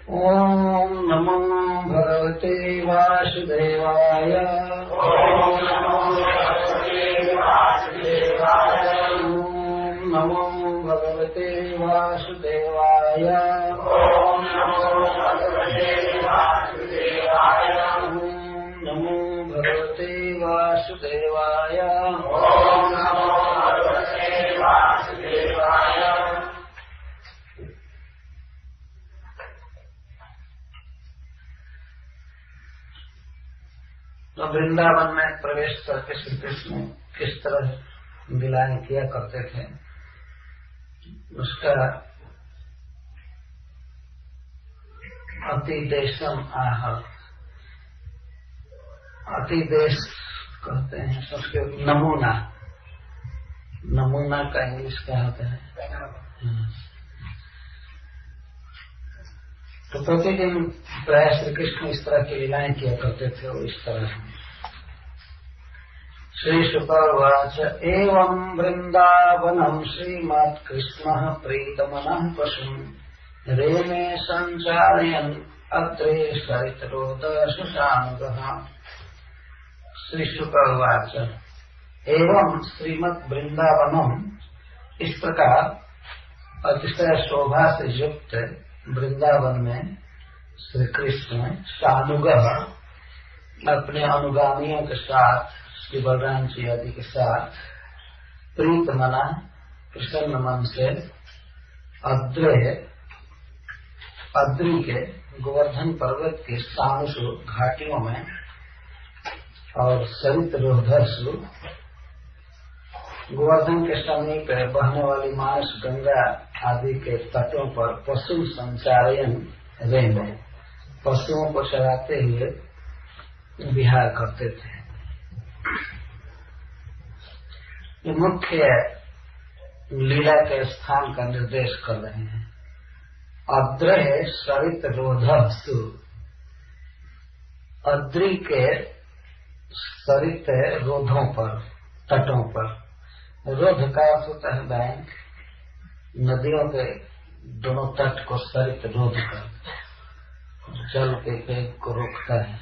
ओम नमो भगवते वासुदेवाय। ओम नमो भगवते वासुदेवाय। ओम नमो भगवते वासुदेवाय। तो वृंदावन में प्रवेश करके श्री कृष्ण किस तरह लीलाएं किया करते थे उसका अतिदेशम आह, अतिदेश कहते हैं संस्कृत। नमूना, नमूना का इंग्लिश क्या होता है? तो प्रतिदिन प्राय श्री कृष्ण इस तरह की लीलाएं किया करते थे और इस तरह श्री शुकवाच एवं वृंदावनम श्रीमत्कृष्ण प्रीतमनः पशुं रेमे संचारयन् अत्रे सरितरोदशशानुगः। श्री शुकवाच एवं श्रीमद् वृंदावनम, इस प्रकार अतिशय शोभा से युक्त वृंदावन में श्री कृष्ण शानुगः अपने अनुगामियों के साथ, श्री बलराम जी आदि के साथ प्रीत मना प्रसन्न मन से अद्रि के गोवर्धन पर्वत के सानुषु घाटियों में और सरित रोधसु गोवर्धन के समीप बहने वाली मानस गंगा आदि के तटों पर पशु संचारयन रेमे, पशुओं को चराते हुए विहार करते थे। ये मुख्य लीला के स्थान का निर्देश कर रहे हैं। अद्रह सरित रोधसु, अद्रि के सरित रोधों पर, तटों पर। रोध का अर्थ होता है बैंक, नदियों के दोनों तट को सरित रोध कर जल के वेग को रोकता है,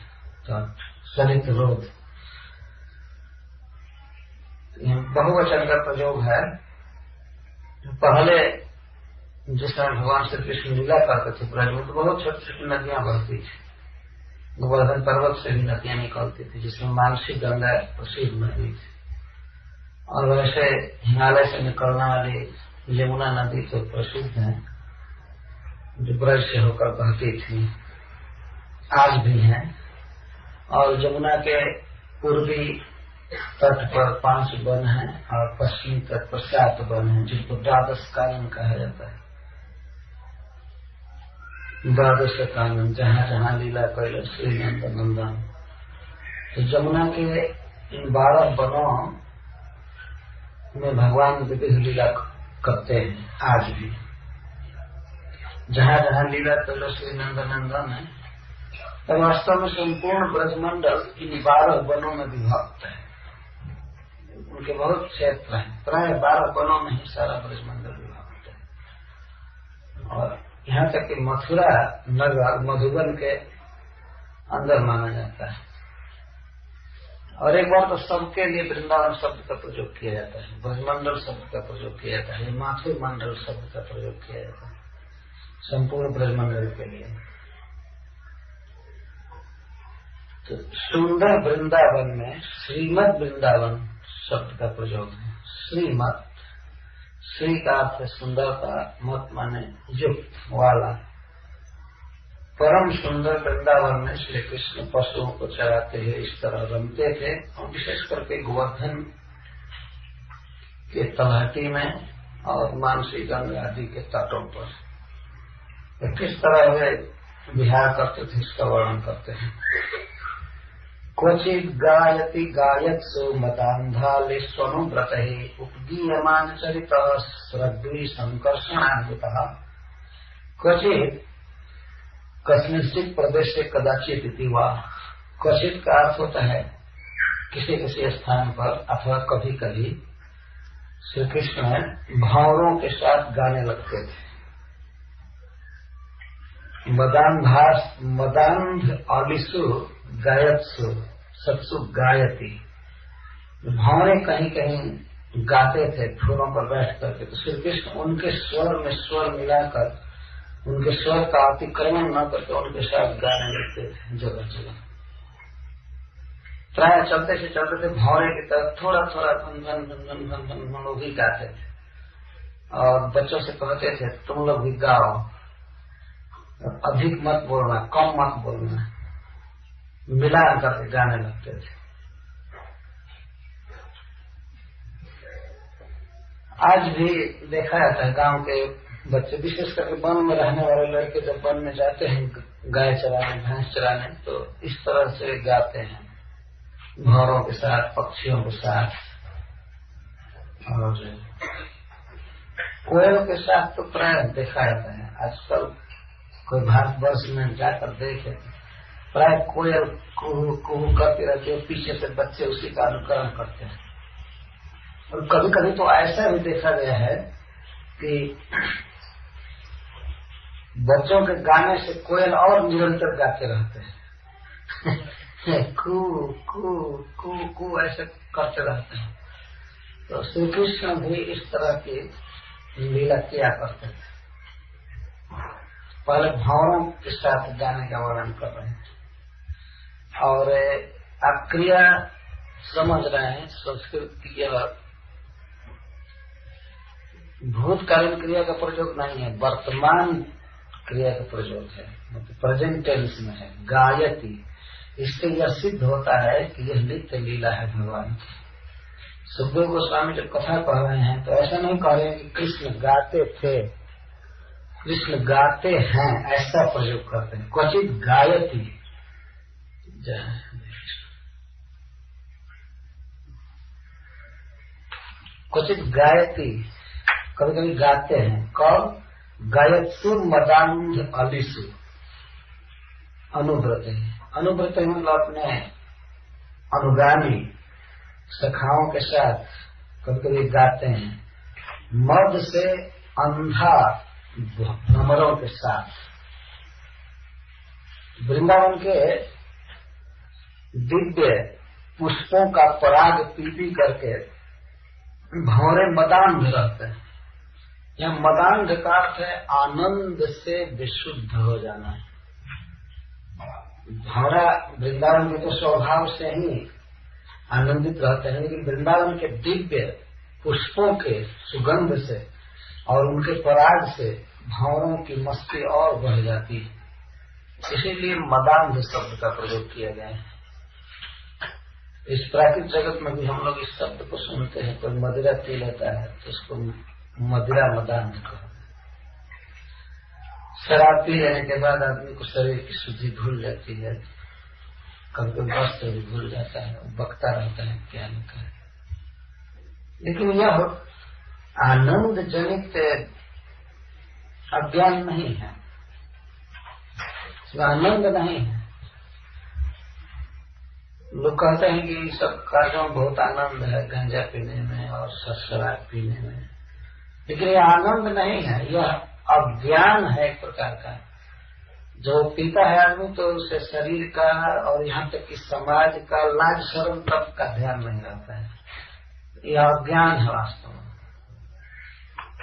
तट सरित रोध। बहुवचन का प्रयोग है। पहले जिस समय भगवान श्री कृष्ण लीला करते थे ब्रज में, तो बहुत छोटी छोटी नदियां बहती थी। गोवर्धन पर्वत से भी नदियां निकलती थी, जिसमें मानसी गंगा प्रसिद्ध नदी थी। और वैसे हिमालय से निकलने वाली यमुना नदी तो प्रसिद्ध है, जो ब्रज से होकर बहती थी, आज भी है। और यमुना के पूर्वी तट पर 5 वन हैं और पश्चिमी तट पर 7 वन हैं, जिनको द्वादश कानन कहा जाता है। द्वादश कानन, जहाँ जहाँ लीला कैल श्री नंदन। तो यमुना के इन 12 वनों में भगवान विविध लीला करते हैं आज भी। जहाँ जहाँ लीला कैल श्री नंदन है, तो वास्तव में संपूर्ण ब्रजमंडल इन 12 वनों में विभक्त है। उनके बहुत क्षेत्र हैं, प्राय 12 वनों में ही सारा ब्रजमंडल विभक्त है। और यहाँ तक कि मथुरा नगर मधुबन के अंदर माना जाता है। और एक बार तो सबके लिए वृंदावन शब्द का प्रयोग किया जाता है, ब्रजमंडल शब्द का प्रयोग किया जाता है, माथुर मंडल शब्द का प्रयोग किया जाता है संपूर्ण ब्रजमंडल के लिए। तो सुंदर वृंदावन में श्रीमद वृंदावन शब्द का प्रयोग है। श्रीमत, श्री का अर्थ है सुंदरता, मत माने युक्त वाला। परम सुंदर वृंदावन में श्री कृष्ण पशुओं को चराते हुए इस तरह रमते थे, और विशेष करके गोवर्धन के तलहटी में और मानसी गंगा आदि के तटों पर किस तरह वे विहार करते थे इसका वर्णन करते हैं। क्वचित गायति गायत्सु मतान्धालिस्वनुव्रत उपगीयमान चरित श्रद्वी संकर्षणान्वितः। क्वचित कस्मिंश्चित् प्रदेशे कदाचित इति वा। क्वचित का अर्थ होता है किसी किसी स्थान पर अथवा कभी कभी श्री कृष्ण भावों के साथ गाने लगते थे। मदांध आलिसु गायत्सु सत्सु गायती। भौरे कहीं कहीं गाते थे फूलों पर बैठ करके, तो श्री कृष्ण उनके स्वर में स्वर मिलाकर, उनके स्वर का अतिक्रमण न करके उनके साथ गाने लगते थे जगह जगह। प्राय चलते से चलते थे भौरे की तरफ थोड़ा थोड़ा धन धन धन धन धन धन हम लोग भी गाते थे, और बच्चों से कहते थे तुम लोग भी गाओ, अधिक मत बोलना, कम मत बोलना, मिला करके गाने लगते थे। आज भी देखा जाता है गांव के बच्चे, विशेष करके वन में रहने वाले लड़के जब वन में जाते हैं गाय चराने, भैंस चराने, तो इस तरह से गाते हैं भौरों के साथ, पक्षियों के साथ। और कोयल के साथ तो प्राय देखा जाता है। आजकल कोई भारतवर्ष में जाकर देखे, प्राय कोयल कुहू करती रहती है, पीछे से बच्चे उसी का अनुकरण करते हैं। और कभी कभी तो ऐसा भी देखा गया है कि बच्चों के गाने से कोयल और निरंतर गाते रहते हैं कू कू कू कू ऐसे करते रहते हैं। तो श्री कृष्ण भी इस तरह की लीला किया करते थे। पहले भौरों के साथ गाने का वर्णन कर रहे हैं, और आप क्रिया समझ रहे हैं। संस्कृत की यह भूतकालीन क्रिया का प्रयोग नहीं है, वर्तमान क्रिया का प्रयोग है, मतलब प्रेजेंट टेंस में है, गायती। इससे यह सिद्ध होता है कि यह नित्य लीला है भगवान की। सुखदेव गोस्वामी जब कथा कह रहे हैं तो ऐसा नहीं कह रहे हैं कि कृष्ण गाते थे, कृष्ण गाते हैं, ऐसा प्रयोग करते हैं। क्वचित गायती, क्वचित गायती, कभी कभी गाते हैं। कब? गायत्सु मदांध अलिसु अनुव्रत। अनुव्रत मतलब अपने अनुगामी सखाओं के साथ कभी कभी गाते हैं। मद से अंधा भ्रमरों के साथ। वृंदावन के दिव्य पुष्पों का पराग पी पी करके भौरे मदांध रहते हैं। यह मदांध का अर्थ है आनंद से विशुद्ध हो जाना। भौरा वृंदावन के तो स्वभाव से ही आनंदित रहते हैं, लेकिन वृंदावन के दिव्य पुष्पों के सुगंध से और उनके पराग से भौरों की मस्ती और बढ़ जाती है। इसीलिए मदांध शब्द का प्रयोग किया गया है। इस प्राकृतिक जगत में भी हम लोग इस शब्द को सुनते हैं। कोई मदिरा पी लेता है तो उसको मदिरा मदांध कहते हैं। शराब पी लेने के बाद आदमी को शरीर की शुद्धि भूल जाती है, कभी वस्त्र भी भूल जाता है, बकता रहता है क्या न करे। लेकिन यह आनंद जनित अज्ञान नहीं है, इसमें आनंद नहीं है। लोग कहते हैं कि सब कार्यों में बहुत आनंद है, गांजा पीने में और शराब पीने में, लेकिन यह आनंद नहीं है, यह अज्ञान है एक प्रकार का। जो पीता है आदमी तो उसे शरीर का और यहाँ तक कि समाज का लाज शर्म तक का ध्यान नहीं रहता है। यह अज्ञान है वास्तव में,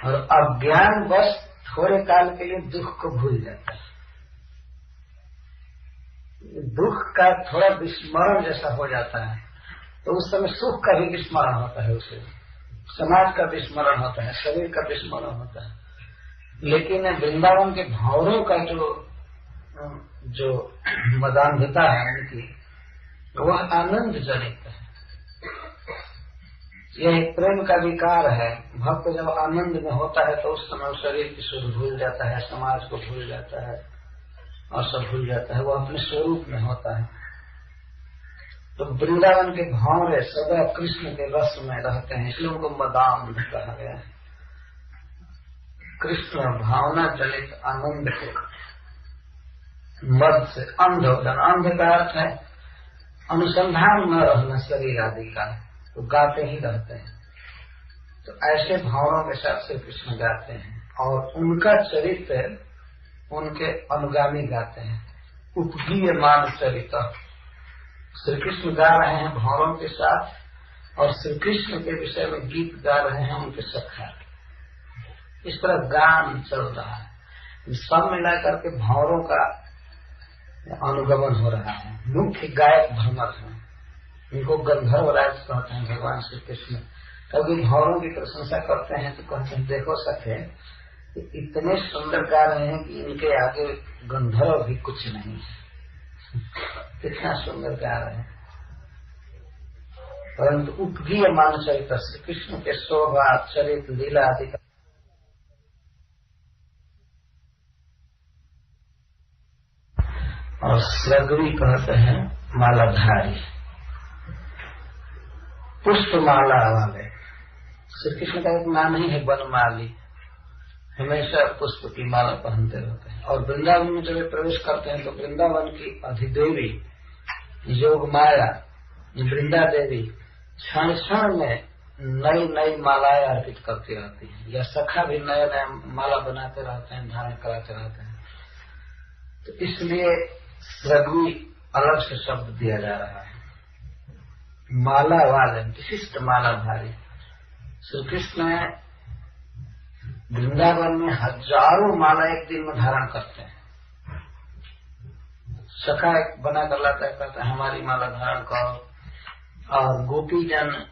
और अज्ञान बस थोड़े काल के लिए दुख को भूल जाता है। दुख का थोड़ा विस्मरण जैसा हो जाता है तो उस समय सुख का भी विस्मरण होता है, उसे समाज का विस्मरण होता है, शरीर का विस्मरण होता है। लेकिन वृंदावन के भौरों का जो मदान्धता है उनकी, वह आनंद जनित है। यह एक प्रेम का विकार है। भक्त जब आनंद में होता है तो उस समय शरीर की सुध भूल जाता है, समाज को भूल जाता है और सब भूल जाता है, वह अपने स्वरूप में होता है। तो वृंदावन के भौरे सदा कृष्ण के रस में रहते हैं, इसलिए उनको मदांध कहा गया है। कृष्ण भावना जनित आनंद के मद से अंध हो जाना। अंध का अर्थ है अनुसंधान न रहना शरीर आदि का, तो गाते ही रहते हैं। तो ऐसे भावों के साथ श्री कृष्ण गाते हैं, और उनका चरित्र, उनके अनुगामी गाते हैं। उपगीयमान चरित, श्री कृष्ण गा रहे हैं भौरों के साथ और श्री कृष्ण के विषय में गीत गा रहे हैं उनके सखा। इस तरह गान चल रहा है। सब मिलाकर के भौरों का अनुगमन हो रहा है। मुख्य गायक भ्रमर हैं, इनको गंधर्व राज कहते हैं भगवान श्री कृष्ण। कभी भौरों की प्रशंसा करते हैं तो कहते हैं देखो सखे इतने सुंदर गा रहे हैं कि इनके आगे गंधर्व भी कुछ नहीं है, कितना सुंदर गा रहे हैं। परंतु उपगीयमान चरित, श्री कृष्ण के शोभा चरित लीला आदि का और स्वर्गवी कहते हैं मालाधारी, पुष्प माला वाले। श्री कृष्ण का एक नाम ही है वनमाली, हमेशा पुष्प की माला पहनते रहते हैं। और वृंदावन में जब प्रवेश करते हैं तो वृंदावन की अधिदेवी योग माया वृंदा देवी क्षण क्षण में नई नई मालाएं अर्पित करती रहती है, या सखा भी नया नया माला बनाते रहते हैं, धारण कराते रहते हैं। तो इसलिए रघुवी अलग से शब्द दिया जा रहा है। माला वाले, विशिष्ट मालाधारी। श्री कृष्ण वृंदावन में हजारों माला एक दिन में धारण करते हैं। सखा एक बना कर लाता है, कहता है हमारी माला धारण करो। और गोपी जन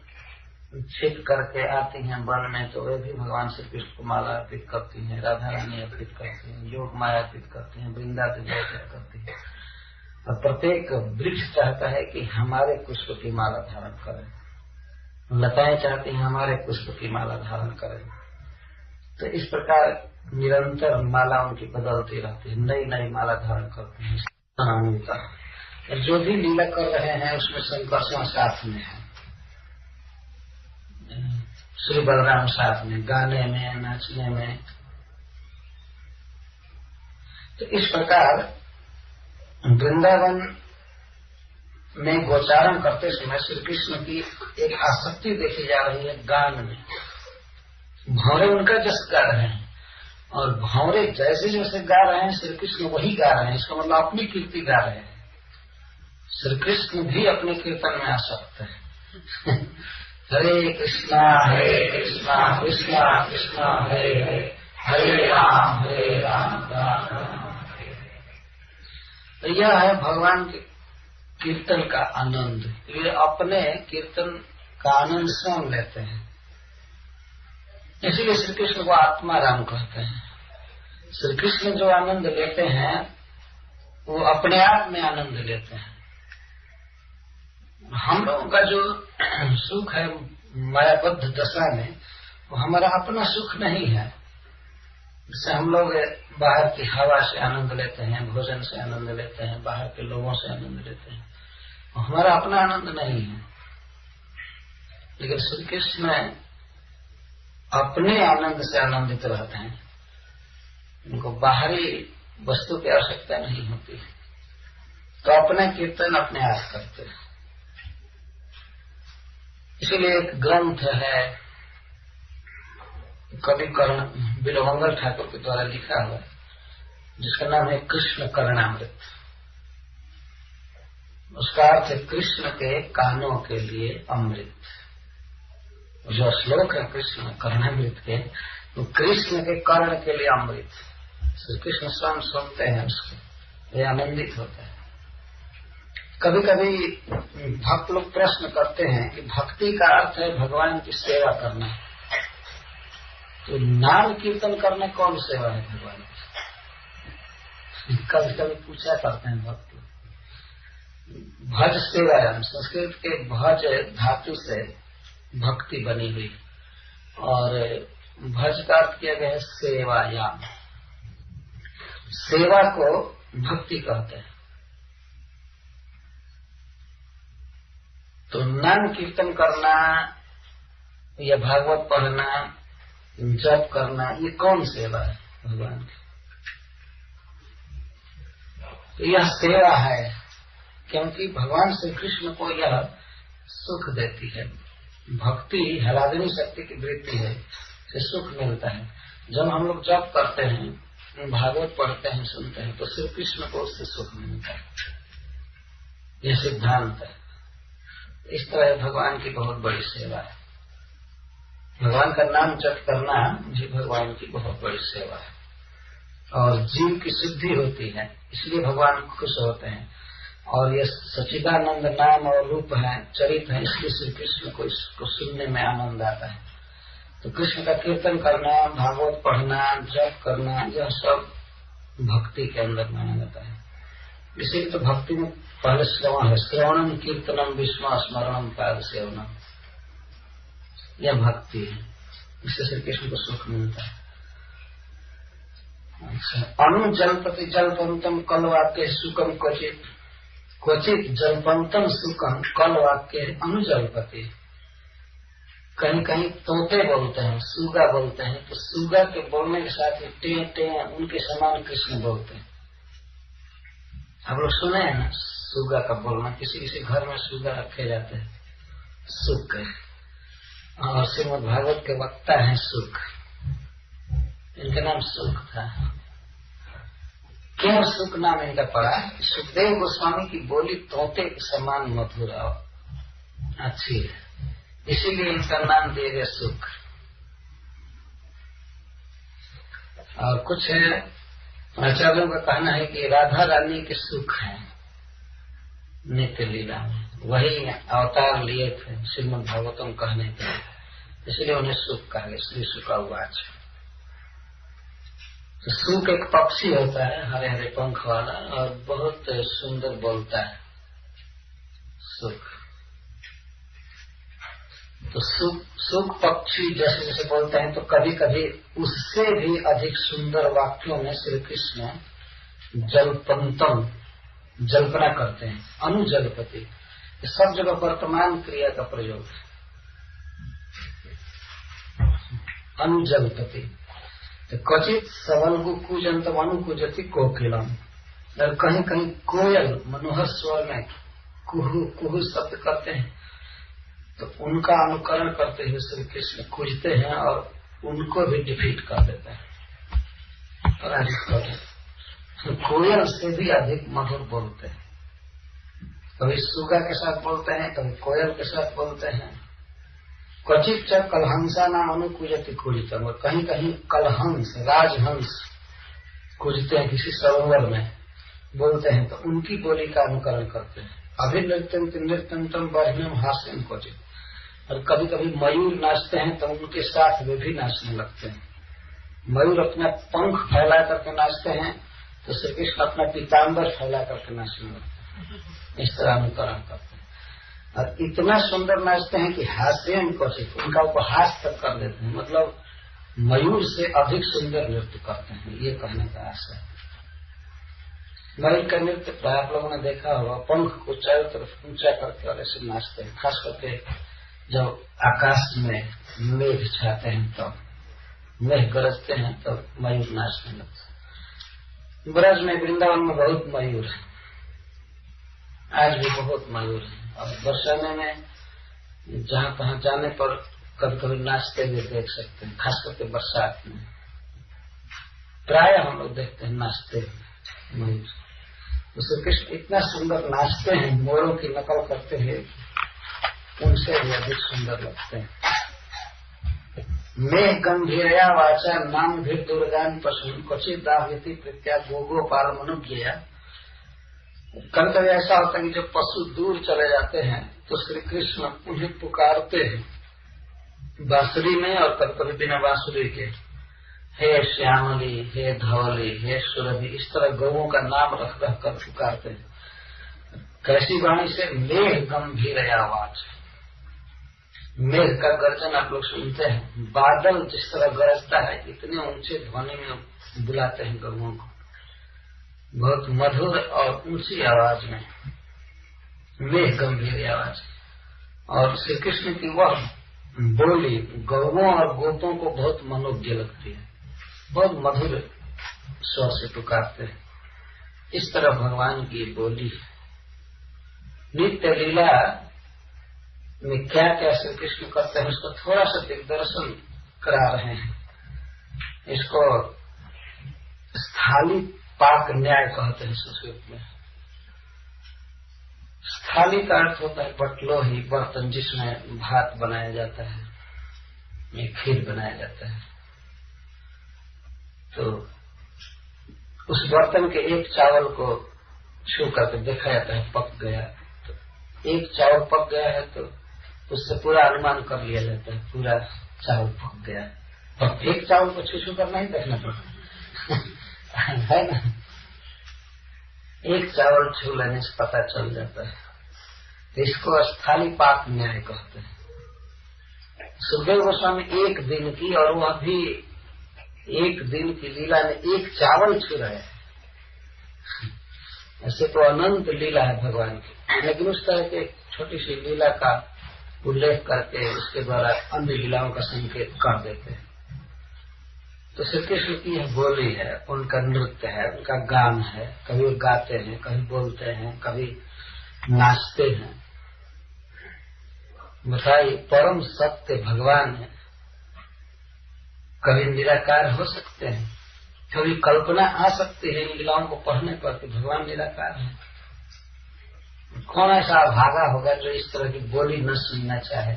छिप करके आती हैं वन में तो वे भी भगवान श्री कृष्ण को माला अर्पित करती हैं, राधा रानी अर्पित करती हैं, योग माया अर्पित करती हैं, वृंदा देवी अर्पित करती है। और प्रत्येक वृक्ष चाहता है कि हमारे पुष्प की माला धारण करें, लताएं चाहती हैं हमारे पुष्प की माला धारण करें। तो इस प्रकार निरंतर माला उनकी बदलती रहती है, नई नई माला धारण करते हैं। और जो भी लीला कर रहे हैं उसमें संकर्षण साथ में है, श्री बलराम साथ में, गाने में, नाचने में। तो इस प्रकार वृंदावन में गोचारण करते समय श्री कृष्ण की एक आसक्ति देखी जा रही है गान में। भौरे उनका जस गा रहे हैं और भौरे जैसे जैसे गा रहे हैं श्री कृष्ण वही गा रहे हैं। इसका मतलब अपनी कीर्ति गा रहे हैं। श्री कृष्ण भी अपने कीर्तन में आसक्त है। हरे कृष्णा कृष्णा कृष्णा हरे हरे, हरे राम राम राम। तो यह है भगवान के कीर्तन का आनंद। वे अपने कीर्तन का आनंद स्वयं लेते हैं, इसीलिए श्री कृष्ण को आत्मा राम कहते हैं। श्री कृष्ण जो आनंद लेते हैं वो अपने आप में आनंद लेते हैं। हम लोगों का जो सुख है मायाबद्ध दशा में, वो हमारा अपना सुख नहीं है। जैसे हम लोग बाहर की हवा से आनंद लेते हैं, भोजन से आनंद लेते हैं, बाहर के लोगों से आनंद लेते हैं, वो हमारा अपना आनंद नहीं है। लेकिन श्री कृष्ण अपने आनंद से आनंदित रहते हैं, उनको बाहरी वस्तु की आवश्यकता नहीं होती, तो अपने कीर्तन अपने आप करते हैं। इसीलिए एक ग्रंथ है कवि कर्ण बिलवंगल ठाकुर के द्वारा लिखा हुआ, जिसका नाम है कृष्ण कर्णामृत। उसका अर्थ है कृष्ण के कानों के लिए अमृत। जो श्लोक है कृष्ण कर्णामृत के, तो कृष्ण के कर्ण के लिए अमृत। श्री कृष्ण स्वयं सुनते हैं उसको, वे आनंदित होते हैं। कभी कभी भक्त लोग प्रश्न करते हैं कि भक्ति का अर्थ है भगवान की सेवा करना, तो नाम कीर्तन करना कौन सेवा है भगवान की? कभी कभी पूछा करते हैं भक्त। भज सेवायाम, संस्कृत के भज धातु से भक्ति बनी हुई, और भज का अर्थ किया गया है सेवायाम। सेवा को भक्ति कहते हैं। तो नाम कीर्तन करना या भागवत पढ़ना, जप करना, ये कौन सेवा है भगवान की? तो यह सेवा है, क्योंकि भगवान श्री कृष्ण को यह सुख देती है। भक्ति हराधनी शक्ति की वृत्ति है, से सुख मिलता है। जब हम लोग जप करते हैं भागवत पढ़ते हैं, सुनते हैं, तो श्री कृष्ण को उससे सुख मिलता है। यह सिद्धांत है। इस तरह भगवान की बहुत बड़ी सेवा है। भगवान का नाम जप करना भी भगवान की बहुत बड़ी सेवा है, और जीव की शुद्धि होती है, इसलिए भगवान खुश होते हैं। और ये सच्चिदानंद नाम और रूप है, चरित्र है, इसलिए श्री कृष्ण को इसको सुनने में आनंद आता है। तो कृष्ण का कीर्तन करना, भागवत पढ़ना, जप करना, यह सब भक्ति के अंदर माना जाता है। इसीलिए तो भक्ति में पहले श्रवण है, श्रवणम कीर्तनम विस्मय स्मरणम पाद सेवनम, यह भक्ति है। इससे श्री कृष्ण को सुख मिलता है। अच्छा, अनु जलपति जलपंतम कल वाक्य सुखम क्वचित, क्वचित जलपंतम सुखम कल वाक्य अनु जलपति। कहीं कहीं तोते बोलते हैं, सुगा बोलते हैं, तो सुगा के बोलने के साथ ही टे टे उनके समान कृष्ण बोलते हैं। आप लोग सुने हैं ना सुगा का बोलना, किसी किसी घर में सुगा रखे जाते हैं, सुख है। और श्रीमद् भागवत के वक्ता है सुख, इनका नाम सुख था। क्यों सुख नाम इनका पड़ा? सुखदेव गोस्वामी की बोली तोते के समान मधुर और अच्छी है, इसीलिए इनका नाम दिया गया सुख। और कुछ आचार्यों का कहना है कि राधा रानी के सुख है नित्य लीला में, वही अवतार लिए थे श्रीमद् भागवतम कहने के, इसलिए उन्हें सुख कहा गया। श्री शुकावाच। तो सुख एक पक्षी होता है, हरे हरे पंख वाला, और बहुत सुंदर बोलता है सुख। तो सुख पक्षी जैसे जैसे बोलते हैं, तो कभी कभी उससे भी अधिक सुंदर वाक्यों में श्री कृष्ण जलपंतम जल्पना करते हैं। अनुजलपति, ये सब जगह वर्तमान क्रिया का प्रयोग है। अनुजलपति तो क्वचित सवल्गु कूजंतम अनुकूजति कोकिलम, और कहीं कहीं कोयल मनोहर स्वर में कुहू कुहू शब्द करते हैं, तो उनका अनुकरण करते हुए श्री कृष्ण कूजते हैं और उनको भी डिफीट कर देते हैं, पराजित कर देते हैं। तो कोयल से भी अधिक मधुर बोलते हैं, कभी सुगा के साथ बोलते हैं, कभी कोयल के साथ बोलते हैं। क्वचित च कलहंसा नाम अनुकूजति कूजितम, और कहीं कहीं कलहंस राजहंस कूजते हैं, किसी सरोवर में बोलते हैं, तो उनकी बोली का अनुकरण करते हैं। अभिनृत्यम नृत्यम बर्हिणम हास्यम क्वचित, और कभी कभी मयूर नाचते हैं तो उनके साथ वे भी नाचने लगते हैं। मयूर अपना पंख फैला करके नाचते हैं, तो श्री कृष्ण अपना पीताम्बर फैला करके नाचने लगते हैं। इस तरह अनुकरण करते हैं, और इतना सुंदर नाचते हैं कि हास्यम क्वचित, उनका उपहास तक कर देते हैं, मतलब मयूर से अधिक सुंदर नृत्य करते हैं, ये कहने का आशा है। मयूर का नृत्य आप लोगों ने देखा होगा, पंख को चारों तरफ ऊंचा करके और ऐसे नाचते हैं, खास करके जब आकाश में मेघ छाते हैं, तब मेघ गरजते हैं, तब मयूर नाचने लगते हैं। ब्रज में वृंदावन में बहुत मयूर है, आज भी बहुत मयूर है, और बरसाने में जहाँ तहाँ जाने पर कभी कभी नाचते हुए देख सकते हैं, खास करके बरसात में प्राय हम लोग देखते हैं नाचते हुए मयूर। तो श्री कृष्ण इतना सुंदर नाचते हैं, मोरों की नकल करते हैं, उनसे भी अधिक सुंदर लगते हैं। मैं गंभीरया वाचा नाम भी दुर्गान पशु क्वचित दाव्यति प्रत्या गोगो पार मनुज्ञया। कभी कभी ऐसा होता है कि जब पशु दूर चले जाते हैं तो श्री कृष्ण उन्हें पुकारते हैं बांसुरी में, और कभी कभी बिना बांसुरी के, हे श्यामली, हे धवली, हे सुरभि, इस तरह गौओं का नाम रख रख कर पुकारते हैं। कैसी वाणी से? मेघ गंभीर आवाज, मेघ का गर्जन आप लोग सुनते हैं, बादल जिस तरह गरजता है, इतने ऊंचे ध्वनि में बुलाते हैं गौओं को, बहुत मधुर और ऊंची आवाज में, मेघ गंभीर आवाज। और श्री कृष्ण की वह बोली गौओं और गोपों को बहुत मनोज्ञ लगती है, बहुत मधुर स्वर से पुकारते हैं। इस तरह भगवान की बोली नित्य लीला में क्या क्या श्री कृष्ण करते हैं, उसको थोड़ा सा दिग्दर्शन करा रहे हैं। इसको स्थाली पाक न्याय कहते हैं संस्कृत में। स्थाली का अर्थ होता है बटलोही, बर्तन जिसमें भात बनाया जाता है, में खीर बनाया जाता है। तो उस बर्तन के एक चावल को छू करके देखा जाता है पक गया, तो एक चावल पक गया है तो उससे पूरा अनुमान कर लिया जाता है पूरा चावल पक गया। और एक चावल को छू कर नहीं देखना पड़ता है ना, एक चावल छू लेने से पता चल जाता है। तो इसको स्थाली पाक न्याय कहते हैं। सुखदेव गोस्वामी एक दिन की, और वह भी एक दिन की लीला में एक चावल छू रहे हैं। ऐसे तो अनंत लीला है भगवान की, लेकिन उस तरह के छोटी सी लीला का उल्लेख करके उसके द्वारा अन्य लीलाओं का संकेत कर देते हैं। तो श्री कृष्ण की यह बोली है, उनका नृत्य है, उनका गान है। कभी वो गाते हैं, कभी बोलते हैं, कभी नाचते हैं। बताइए, परम सत्य भगवान है, कभी निराकार हो सकते हैं, कभी कल्पना आ सकती है इन लीलाओं को पढ़ने पर कि भगवान निराकार है। कौन ऐसा भागा होगा जो इस तरह की बोली न सुनना चाहे,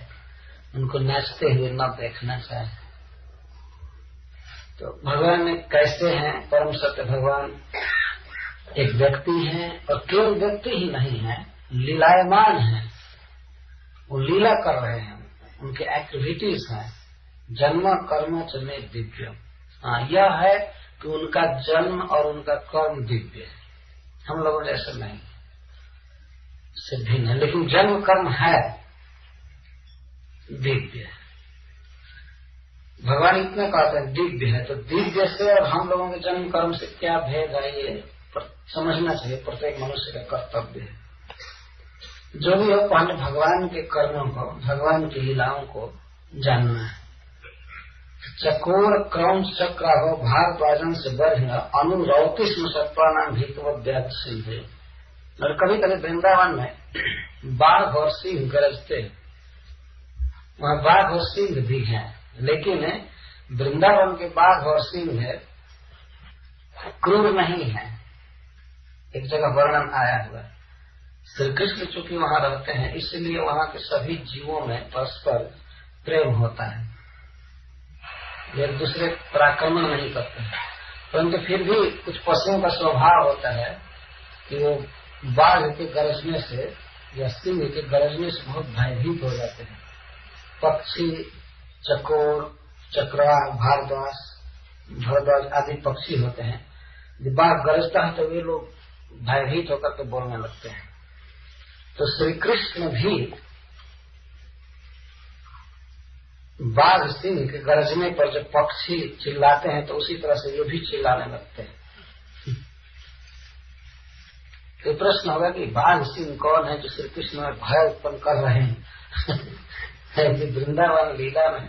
उनको नाचते हुए न देखना चाहे। तो भगवान में कैसे हैं परम सत्य भगवान? एक व्यक्ति हैं, और केवल व्यक्ति ही नहीं है, लीलायमान है। वो लीला कर रहे हैं, उनके एक्टिविटीज हैं। जन्म कर्म च मे दिव्य। यह है कि उनका जन्म और उनका कर्म दिव्य है, हम लोगों जैसे नहीं, से भिन्न है। लेकिन जन्म कर्म है दिव्य। भगवान इतना कहते हैं दिव्य है, तो दिव्य से और हम लोगों के जन्म कर्म से क्या भेद है, ये समझना चाहिए। प्रत्येक मनुष्य का कर्तव्य है। जो भी हो, पहले भगवान के कर्मों को, भगवान की लीलाओं को जानना है। चकोर क्रम चक्र हो भारद्वाजन से बढ़िया अनुरौतिस्म सत्वानाम भीतव व्याध सिंधे। और कभी कभी वृंदावन में बाघ और सिंह गरजते, वहाँ बाघ और सिंह भी हैं, लेकिन वृंदावन के बाघ और सिंह क्रूर नहीं है। एक जगह वर्णन आया हुआ, श्री कृष्ण चूंकि वहाँ रहते हैं, इसलिए वहाँ के सभी जीवों में परस्पर प्रेम होता है, एक दूसरे पर आक्रमण नहीं करते हैं। परंतु फिर भी कुछ पशुओं का स्वभाव होता है कि वो बाघ के गरजने से या सिंह के गरजने से बहुत भयभीत हो जाते हैं। पक्षी, चकोर, चक्रवा, भारद्वाज आदि पक्षी होते हैं। जब बाघ गरजता है तो वे लोग भयभीत होकर के बोलने लगते हैं। तो श्री कृष्ण भी बाघ सिंह के गरजने पर जब पक्षी चिल्लाते हैं तो उसी तरह से ये भी चिल्लाने लगते हैं। तो प्रश्न होगा कि बाघ सिंह कौन है जो श्री कृष्ण में भय उत्पन्न कर रहे हैं? वृंदावन लीला में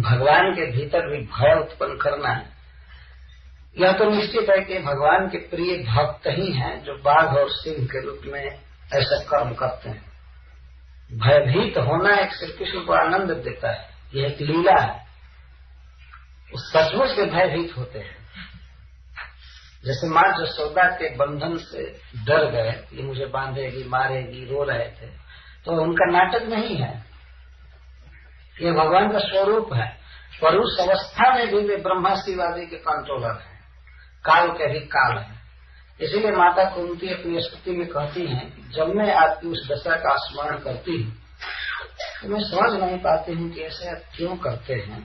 भगवान के भीतर भी भय उत्पन्न करना है, यह तो निश्चित है कि भगवान के प्रिय भक्त ही हैं जो बाघ और सिंह के रूप में ऐसा कर्म करते हैं। भयभीत होना एक श्री कृष्ण को आनंद देता है, यह एक लीला है। वो सचमुच के भयभीत होते हैं। जैसे माँ यशोदा के बंधन से डर गए, ये मुझे बांधेगी, मारेगी, रो रहे थे, तो उनका नाटक नहीं है, ये भगवान का स्वरूप है। पर उस अवस्था में भी वे ब्रह्मा शिवाजी के कंट्रोलर हैं, काल के भी काल है। इसीलिए माता कुंती अपनी स्तुति में कहती हैं कि जब मैं आपकी उस दशा का स्मरण करती हूँ तो मैं समझ नहीं पाती हूँ कि ऐसे आप क्यों करते हैं।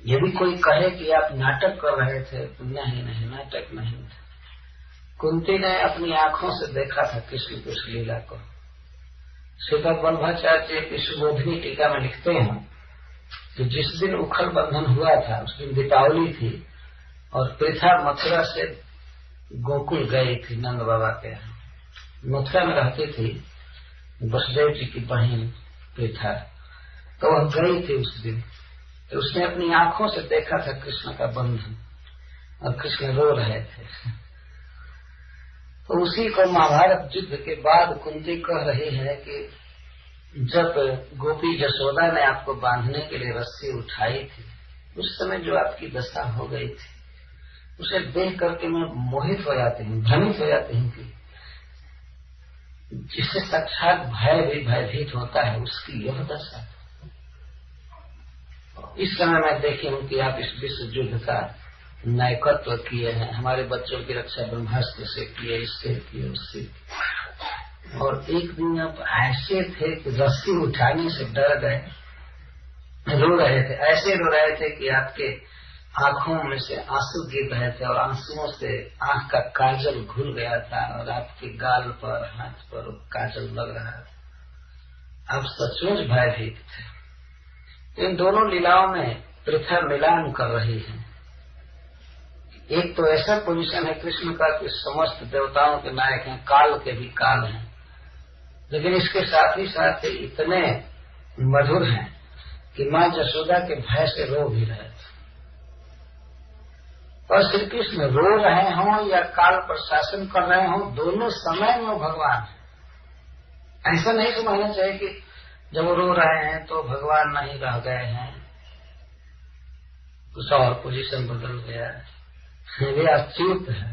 यदि कोई कहे कि आप नाटक कर रहे थे तो नहीं, नाटक नहीं था। कुंती ने अपनी आंखों से देखा था कृष्ण की उस लीला को। श्रीपद वल्लभाचार्य की सुबोधिनी टीका में लिखते हैं कि जिस दिन उखल बंधन हुआ था उस दिन दीपावली थी, और पृथा मथुरा से गोकुल गई थी नंद बाबा के यहाँ। मथुरा में रहती थी वसुदेव जी की बहन पृथा, तो वह गई थी उस दिन। तो उसने अपनी आंखों से देखा था कृष्ण का बंधन, और कृष्ण रो रहे थे। तो उसी को महाभारत युद्ध के बाद कुंती कह रही है कि जब गोपी यशोदा ने आपको बांधने के लिए रस्सी उठाई थी, उस समय जो आपकी दशा हो गई थी, उसे देख करके मैं मोहित हो जाती हूँ, भ्रमित हो जाती हूँ कि जिससे साक्षात भय भी भयभीत होता है उसकी यह दशा। इस समय मैं देखी हूँ कि आप इस विश्व युद्ध का नायकत्व किए हैं, हमारे बच्चों की रक्षा ब्रह्मास्त्र से किए, इससे किए, उससे किए। और एक दिन आप ऐसे थे कि रस्सी उठाने से डर गए, रो रहे थे, ऐसे रो रहे थे कि आपके आंखों में से आंसू गिर रहे थे और आंसुओं से आंख का काजल घुल गया था और आपके गाल पर, हाथ पर काजल लग रहा था। आप सचमुच भयभीत थे। इन दोनों लीलाओं में पृथा मिलान कर रही है। एक तो ऐसा पोजीशन है कृष्ण का कि समस्त देवताओं के नायक हैं, काल के भी काल हैं, लेकिन इसके साथ ही साथ इतने मधुर हैं कि मां यशोदा के भय से रो भी रहे थे। और श्री कृष्ण रो रहे हों या काल पर शासन कर रहे हों, दोनों समय में वो भगवान है। ऐसा नहीं समझना चाहिए कि जब वो रो रहे हैं तो भगवान नहीं रह गए हैं, कुछ और पोजीशन बदल गया है, वे अच्युत है।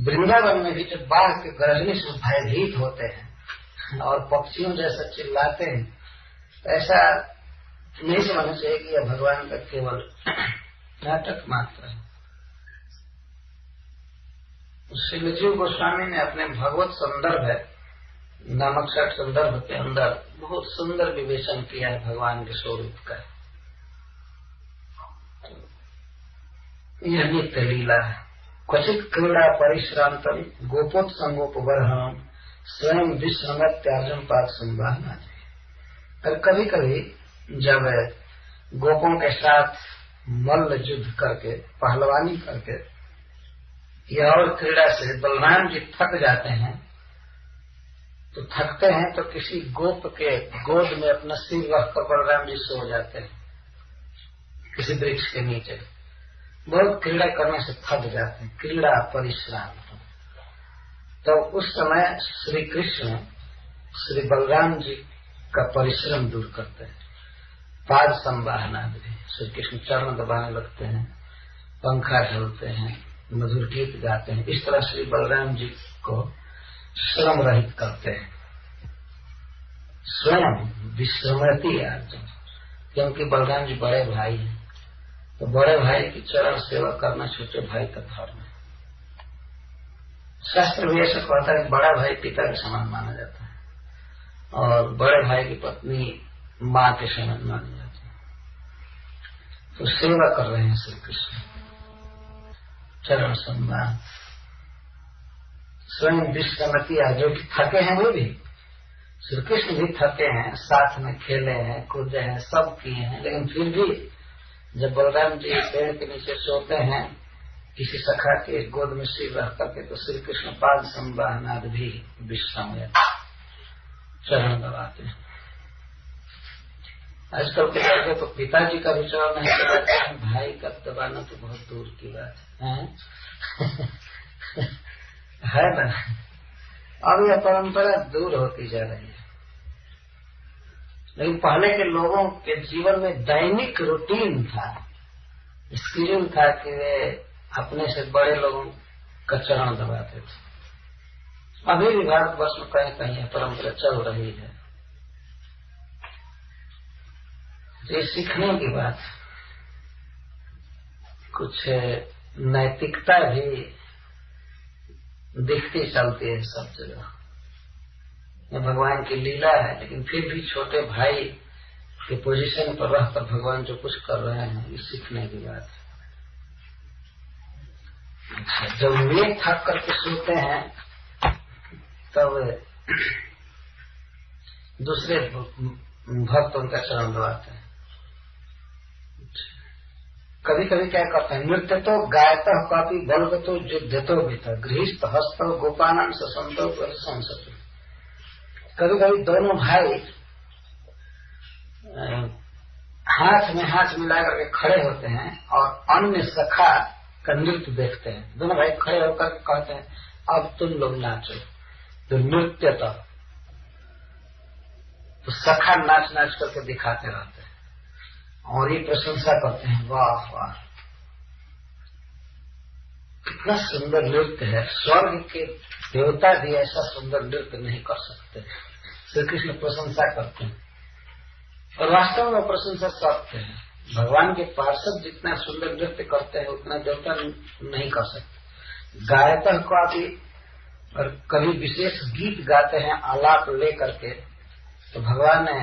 वृंदावन में भी जब बाघ के गरजने से भयभीत होते हैं और पक्षियों जैसा चिल्लाते हैं, ऐसा नहीं समझना चाहिए कि यह भगवान का केवल नाटक मात्र है। श्री जीव गोस्वामी ने अपने भगवत संदर्भ नामक 60 संदर्भ के अंदर बहुत सुंदर विवेचन किया है भगवान के स्वरूप का। यह नित्य लीला है। क्वचित क्रीड़ा परिश्रांतम गोपोत्संगोपबर्हणम स्वयं विश्रमत्यार्जन पाद संभावना। और कभी कभी जब गोपों के साथ मल्ल युद्ध करके, पहलवानी करके या और क्रीड़ा से बलराम जी थक जाते हैं, तो थकते हैं तो किसी गोप के गोद में अपना सिर रखकर बलराम जी सो जाते हैं किसी वृक्ष के नीचे। बहुत क्रीड़ा करने से थक जाते हैं, क्रीड़ा परिश्राम। तो उस समय श्री कृष्ण श्री बलराम जी का परिश्रम दूर करते हैं। पाद संवाहना भी, श्री कृष्ण चरण दबाने लगते हैं, पंखा ढलते हैं, मधुर गीत गाते हैं। इस तरह श्री बलराम जी को श्रम रहित करते हैं। स्वयं विश्रमति अर्जुन, क्योंकि बलराम जी बड़े भाई हैं, तो बड़े भाई की चरण सेवा करना छोटे भाई का धर्म है। शास्त्र भी ऐसा कहता है कि बड़ा भाई पिता के समान माना जाता है और बड़े भाई की पत्नी मां के समान मानी जाती है। तो सेवा कर रहे हैं श्री कृष्ण, चरण सम्मान। स्वयं विश्रमति जो कि थके हैं वे भी, श्री कृष्ण भी थके हैं, साथ में खेले हैं, कूदे हैं, सब किए हैं, लेकिन फिर भी जब बलराम जी पेड़ के नीचे सोते हैं किसी सखा के गोद में सिर रख करके, तो श्री कृष्ण पाद संवाहनाद भी विश्राम चरण दबाते हैं। आजकल के लड़के तो पिताजी का भी चरण नहीं दबाते हैं, भाई का दबाना तो बहुत दूर की बात है। है ना? अब यह परंपरा दूर होती जा रही है। लेकिन पहले के लोगों के जीवन में दैनिक रूटीन था, स्केड्यूल था कि वे अपने से बड़े लोगों का चरण दबाते थे। अभी भी भारतवर्ष में कहीं कहीं यह परंपरा चल रही है। ये सीखने की बात, कुछ नैतिकता भी दिखती चलती है सब जगह। ये भगवान की लीला है, लेकिन फिर भी छोटे भाई के पोजीशन पर रहकर भगवान जो कुछ कर रहे हैं, ये सीखने की बात है। जब वे थक करके सोते हैं तब दूसरे भक्त उनका चरण दबाते हैं। कभी कभी क्या करते हैं, नृत्य तो गायता काफी बल्ब तो युद्ध तो भीतर गृहस्थ हस्त गोपानन ससंतो संसत। कभी कभी दोनों भाई हाथ में हाथ मिला करके खड़े होते हैं और अन्य सखा का नृत्य देखते हैं। दोनों भाई खड़े होकर कहते हैं अब तुम लोग नाचो। तो नृत्य तो सखा नाच नाच करके दिखाते रहते हैं और ये प्रशंसा करते हैं, वाह वाह इतना सुंदर नृत्य है, स्वर्ग के देवता भी ऐसा सुंदर नृत्य नहीं कर सकते। श्री कृष्ण प्रशंसा करते हैं और वास्तव में प्रशंसा सत्य है। भगवान के पार्षद जितना सुंदर नृत्य करते हैं उतना देवता नहीं कर सकते। गायक को भी और कभी विशेष गीत गाते हैं आलाप ले करके तो भगवान ने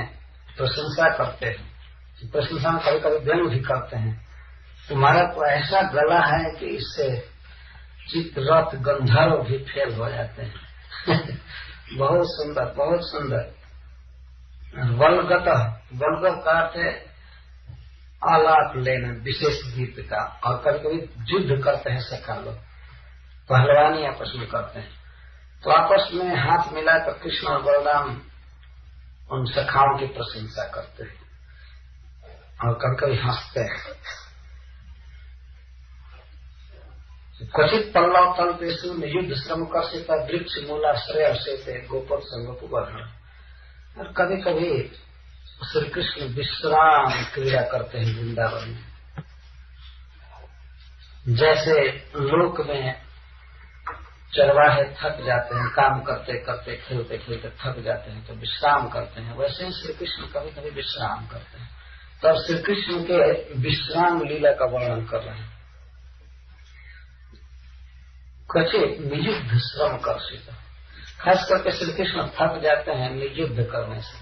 प्रशंसा करते हैं। प्रशंसा में कभी कभी व्यंग भी करते हैं, तुम्हारा तो ऐसा गला है कि इससे चित्ररथ गंधर्व भी फेल हो जाते हैं। बहुत सुंदर, बहुत सुंदर। वलगत, वलगत का अर्थ है आलाप लेना विशेष गीत का। और कभी कभी युद्ध करते हैं सखा लोग, पहलवानी आपस में करते हैं, तो आपस में हाथ मिलाकर कृष्ण और बलराम उन सखाओं की प्रशंसा करते हैं और कभी कभी हंसते हैं। क्वचित पल्लव तल्पेषु युद्ध श्रम कर्षिता वृक्ष मूलाश्रय से गोपर संगोप वर्णन। और कभी कभी श्री कृष्ण विश्राम क्रीड़ा करते हैं वृंदावन में। जैसे लोक में चरवाहे थक जाते हैं, काम करते करते खेलते खेलते थक जाते हैं तो विश्राम करते हैं, वैसे ही श्री कृष्ण कभी कभी विश्राम करते हैं। तब श्री कृष्ण के विश्राम लीला का वर्णन कर रहे हैं। क्वचित नियुद्ध श्रम कर्षित, खास करके श्री कृष्ण थक जाते हैं नियुद्ध करने से।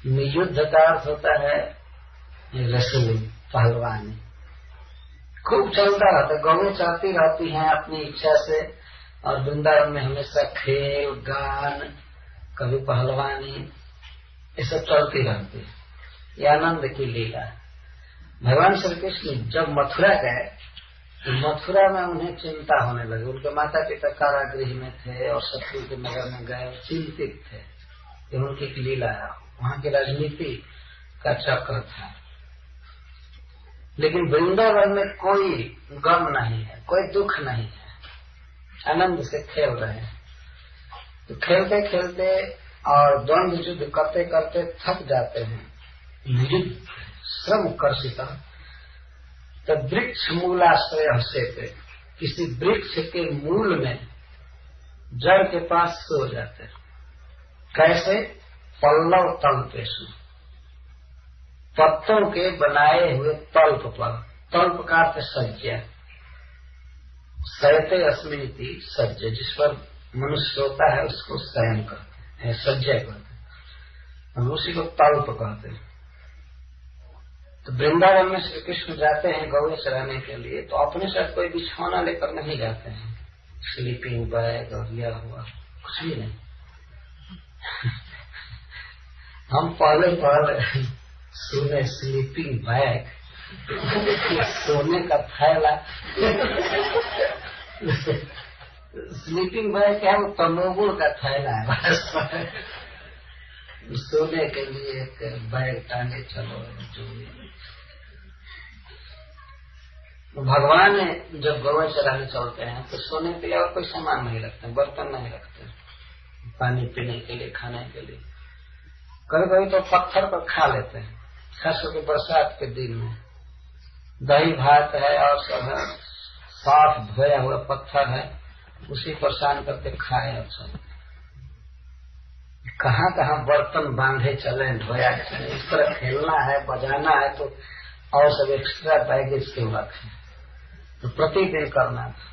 नियुद्ध का अर्थ होता है रेसलिंग, पहलवानी। खूब चलता रहता है, गौएं चलती रहती हैं अपनी इच्छा से और वृंदावन में हमेशा खेल गान कभी पहलवानी ये सब चलती रहती है। ये आनंद की लीला। भगवान श्री कृष्ण जब मथुरा गए तो मथुरा में उन्हें चिंता होने लगी। उनके माता पिता कारागृह में थे और शत्रु के नगर में गए, चिंतित थे कि उनकी एक लीला है। वहां की राजनीति का चक्र था, लेकिन वृंदावन में कोई गम नहीं है, कोई दुख नहीं है, आनंद से खेल रहे हैं। तो खेलते खेलते और द्वंद्व युद्ध करते करते थक जाते हैं। युद्ध श्रम कर्षिता, तो वृक्ष मूलाश्रय से किसी वृक्ष के मूल में जड़ के पास सो जाते हैं। कैसे? पल्लव तल्पेषु, पत्तों के बनाए हुए तल्प पर। तल्प का अर्थ सज्जा, शयते अस्मिनिति सज्जा, जिस पर मनुष्य सोता है उसको शयन करते हैं, सज्जा कहते हैं, और उसी को तल्प कहते हैं। तो वृंदावन में श्री कृष्ण जाते हैं गौएं चराने के लिए, तो अपने साथ कोई बिछौना लेकर नहीं जाते हैं, स्लीपिंग बैग और लिया हुआ कुछ भी नहीं। हम पहले सुने स्लीपिंग बैग, सोने का थैला। स्लीपिंग बैग क्या है? वो तमोगुण का थैला है। सोने के लिए एक बैग टांगे चलो। जो भगवान जब गौएं चराने चलते हैं तो सोने के लिए और कोई सामान नहीं रखते, बर्तन नहीं रखते, पानी पीने के लिए, खाने के लिए। कभी कभी तो पत्थर पर खा लेते हैं, खास करके बरसात के दिन में। दही भात है और सब है, साफ धोया हुआ पत्थर है, उसी पर सान करके खाए। और सब कहाँ कहाँ बर्तन बांधे चले, धोया चले, इस तरह खेलना है, बजाना है, तो और सब एक्स्ट्रा बैगेज के रखें, तो प्रतिदिन करना था।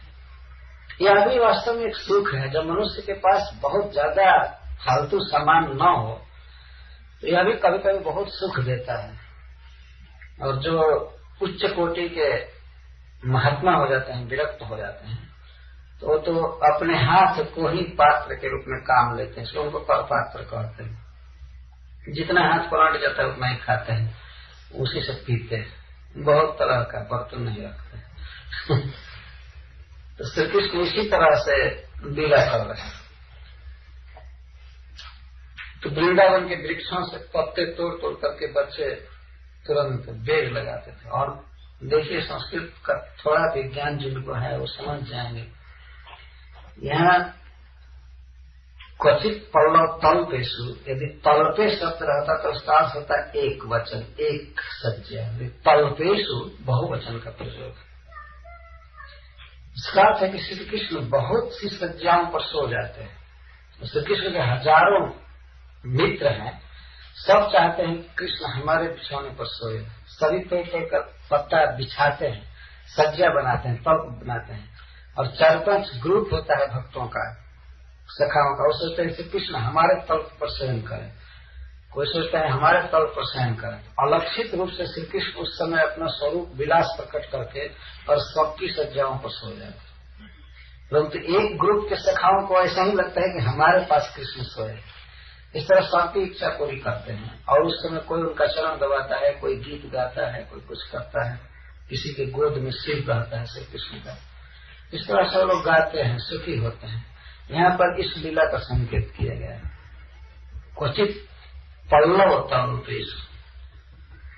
यह भी वास्तव में एक सुख है। जब मनुष्य के पास बहुत ज्यादा फालतू सामान न हो तो यह भी कभी कभी बहुत सुख देता है। और जो उच्च कोटि के महात्मा हो जाते हैं, विरक्त हो जाते हैं, तो अपने हाथ को ही पात्र के रूप में काम लेते हैं, इसलिए उनको पर पात्र कहते हैं। जितना हाथ पलट जाता है उतना ही खाते हैं, उसी से पीते हैं, बहुत तरह का बर्तन नहीं रखते। तो श्री कृष्ण इसी तरह से लीला कर रहे हैं। तो वृंदावन के वृक्षों से पत्ते तोड़ तोड़ करके बच्चे तुरंत बेग लगाते थे। और देखिए, संस्कृत का थोड़ा भी ज्ञान जिनको है वो समझ जाएंगे। यहाँ क्वचित पल्लव तल्पेषु, यदि तल्पे शब्द रहता तो उसका अर्थ होता एक वचन, एक सज्जा। तल्पेषु बहुवचन का प्रयोग। इसका अर्थ है कि श्री कृष्ण बहुत सी सज्जाओं पर सो जाते हैं। श्री कृष्ण के हजारों मित्र हैं, सब चाहते हैं कि कृष्ण हमारे बिछौने पर सोए। सभी तोड़ पत्ता बिछाते हैं, सज्जा बनाते हैं, तल्प बनाते हैं, और 4-5 ग्रुप होता है भक्तों का, सखाओं का। वो सोचते हैं श्री कृष्ण हमारे तल्प पर शयन करें, कोई सोचता है हमारे तल्प पर शयन करें। अलक्षित रूप से श्री कृष्ण उस समय अपना स्वरूप विलास प्रकट करके और सबकी सज्जाओं पर सो जाते। परंतु एक ग्रुप के सखाओं को ऐसा ही लगता है कि हमारे पास कृष्ण सोए। इस तरह सबकी इच्छा पूरी करते हैं, और उस समय कोई उनका चरण दबाता है, कोई गीत गाता है, कोई कुछ करता है, किसी के गोद में सिर रहता है श्री कृष्ण का। इस तरह सब लोग गाते हैं, सुखी होते हैं। यहाँ पर इस लीला का संकेत किया गया है। क्वचित पल्लव तनुपेश,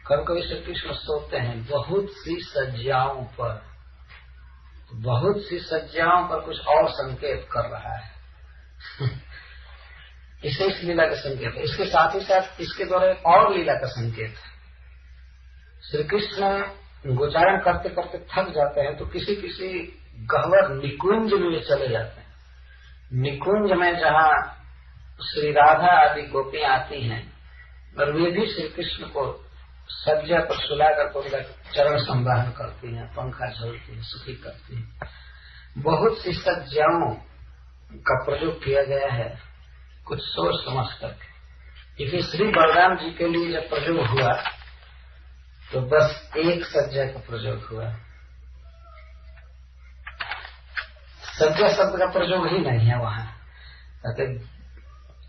कभी कभी श्री कृष्ण सोते हैं बहुत सी सज्जाओं पर। बहुत सी सज्जाओं पर कुछ और संकेत कर रहा है। इसे इस लीला का संकेत है। इसके साथ ही साथ इसके द्वारा एक और लीला का संकेत है। श्री कृष्ण गोचारण करते करते थक जाते हैं तो किसी किसी गहवर निकुंज में चले जाते हैं। निकुंज में जहाँ श्री राधा आदि गोपियां आती हैं, और वे भी श्री कृष्ण को सज्जा पर सुलाकर उनका चरण संवाहन करती हैं, पंखा झोलती हैं, सुखी करती हैं। बहुत सी सज्जाओं का प्रयोग किया गया है कुछ सोच समझ करके। क्योंकि श्री बलराम जी के लिए जब प्रयोग हुआ तो बस एक सज्जा का प्रयोग हुआ। सज्जा शब्द का प्रयोग ही नहीं है वहां, ताकि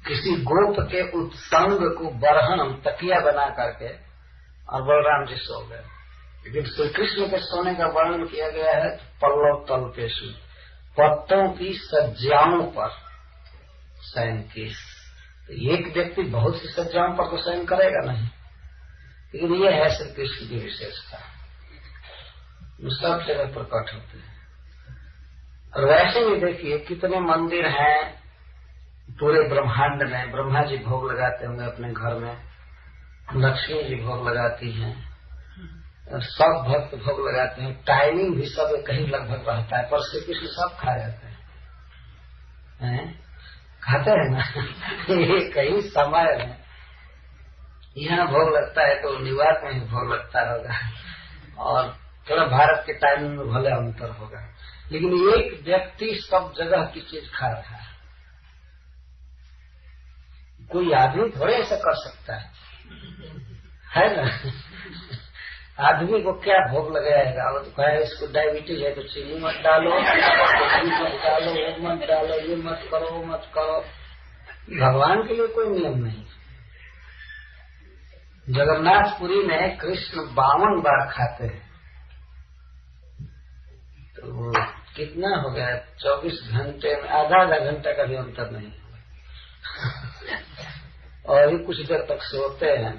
किसी गोप के उत्संग को बरहन तकिया बना करके और बलराम जी सो गए। लेकिन श्री कृष्ण के सोने का वर्णन किया गया है पल्लव तल्पेशु, पत्तों की सज्जाओं पर शयन की। एक व्यक्ति बहुत सी सज्जाओं पर तो शयन करेगा नहीं, लेकिन ये है श्री कृष्ण की विशेषता, सब जगह प्रकट होते हैं। और वैसे भी देखिए कितने मंदिर हैं पूरे ब्रह्मांड में। ब्रह्मा जी भोग लगाते होंगे अपने घर में, लक्ष्मी जी भोग लगाती हैं, सब भक्त भोग लगाते हैं। टाइमिंग भी सब कहीं लगभग रहता है, पर श्री कृष्ण सब खा जाते हैं, खाते हैं ना। ये कहीं समय में यहाँ भोग लगता है तो न्यूयॉर्क में ही भोग लगता होगा, और थोड़ा भारत के टाइमिंग में भले अंतर होगा, लेकिन एक व्यक्ति सब जगह की चीज खा रहा है। कोई आदमी थोड़े ऐसा कर सकता है ना। आदमी को क्या भोग लगाएगा? वो तो कहे इसको डायबिटीज है तो चीनी मत डालो, मत डालो, वो मत डालो, ये मत करो, वो मत करो। भगवान के लिए कोई नियम नहीं। जगन्नाथपुरी में कृष्ण 52 बार खाते हैं, तो वो कितना हो गया? 24 घंटे में आधा घंटा का भी अंतर नहीं हुआ। और भी कुछ देर तक सोते हैं,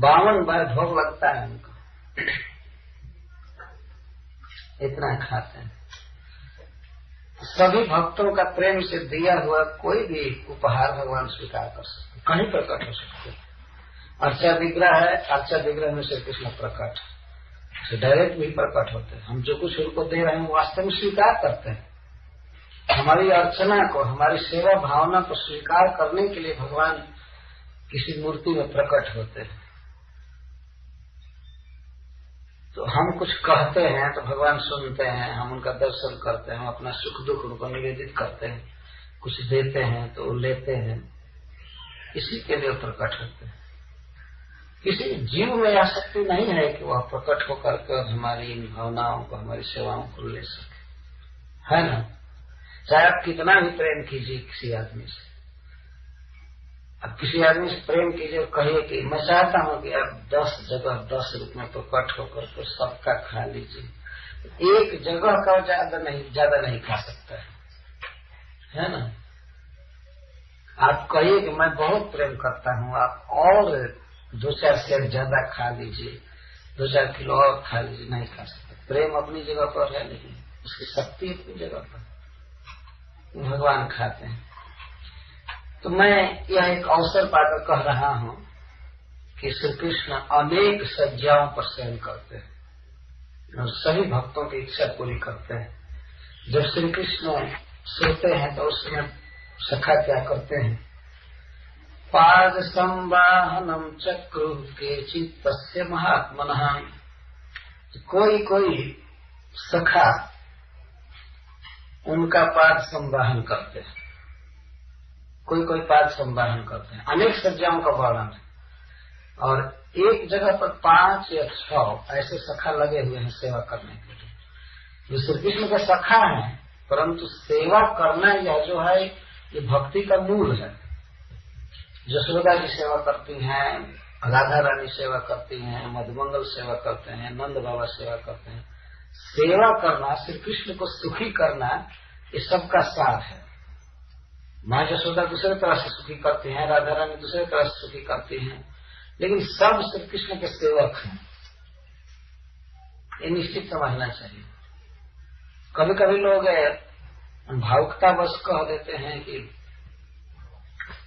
52 बार भोग लगता है उनको, इतना खाते हैं। सभी भक्तों का प्रेम से दिया हुआ कोई भी उपहार भगवान स्वीकार कर सकते, कहीं प्रकट हो सकते। अर्चा विग्रह है, अर्चा विग्रह में श्री कृष्ण प्रकट से डायरेक्ट भी प्रकट होते हैं। हम जो कुछ उनको दे रहे हैं वास्तव में स्वीकार करते हैं। हमारी अर्चना को, हमारी सेवा भावना को स्वीकार करने के लिए भगवान किसी मूर्ति में प्रकट होते हैं। तो हम कुछ कहते हैं तो भगवान सुनते हैं, हम उनका दर्शन करते हैं, अपना सुख दुख उनको निवेदित करते हैं, कुछ देते हैं तो लेते हैं, इसी के लिए प्रकट होते हैं। किसी जीव में यह शक्ति नहीं है कि वह प्रकट होकर के हमारी इन भावनाओं को, हमारी सेवाओं को ले सके, है ना। चाहे आप कितना भी प्रेम कीजिए किसी आदमी से, अब किसी आदमी से प्रेम कीजिए और कहिए कि मैं चाहता हूं कि आप 10 जगह 10 रूप में प्रकट होकर तो सबका खा लीजिए। एक जगह का ज्यादा नहीं खा सकता है ना। आप कहिए कि मैं बहुत प्रेम करता हूं, आप और 2-4 सेर ज्यादा खा लीजिए, 2-4 किलो और खा लीजिए, नहीं खा सकते। प्रेम अपनी जगह पर है, लेकिन उसकी शक्ति अपनी जगह पर भगवान खाते हैं। तो मैं यह एक अवसर पाकर कह रहा हूं कि श्री कृष्ण अनेक सज्जाओं पर शयन करते हैं और सभी भक्तों की इच्छा पूरी करते हैं। जब श्री कृष्ण सोते हैं तो उस समय सखा क्या करते हैं? पाद संवाहनम चक्रु के चित्तस्य महात्मनः। कोई कोई सखा उनका पाद संवाहन करते हैं, कोई कोई पाद संवाहन करते हैं। अनेक सज्जाओं का वर्णन है और एक जगह पर 5 या 6 ऐसे सखा लगे हुए हैं सेवा करने के लिए। जो श्री कृष्ण का सखा है, परंतु सेवा करना यह जो है ये भक्ति का मूल है। यशोदा जी सेवा करती हैं, राधा रानी सेवा करती हैं, मधुमंगल सेवा करते हैं, नंद बाबा सेवा करते हैं। सेवा करना, श्री कृष्ण को सुखी करना, ये सबका सार है। माँ यशोदा दूसरे तरह से सुखी करती हैं, राधा रानी दूसरे तरह से सुखी करती हैं, लेकिन सब श्री कृष्ण के सेवक हैं। ये निश्चित समझना चाहिए। कभी कभी लोग भावुकतावश कह देते हैं कि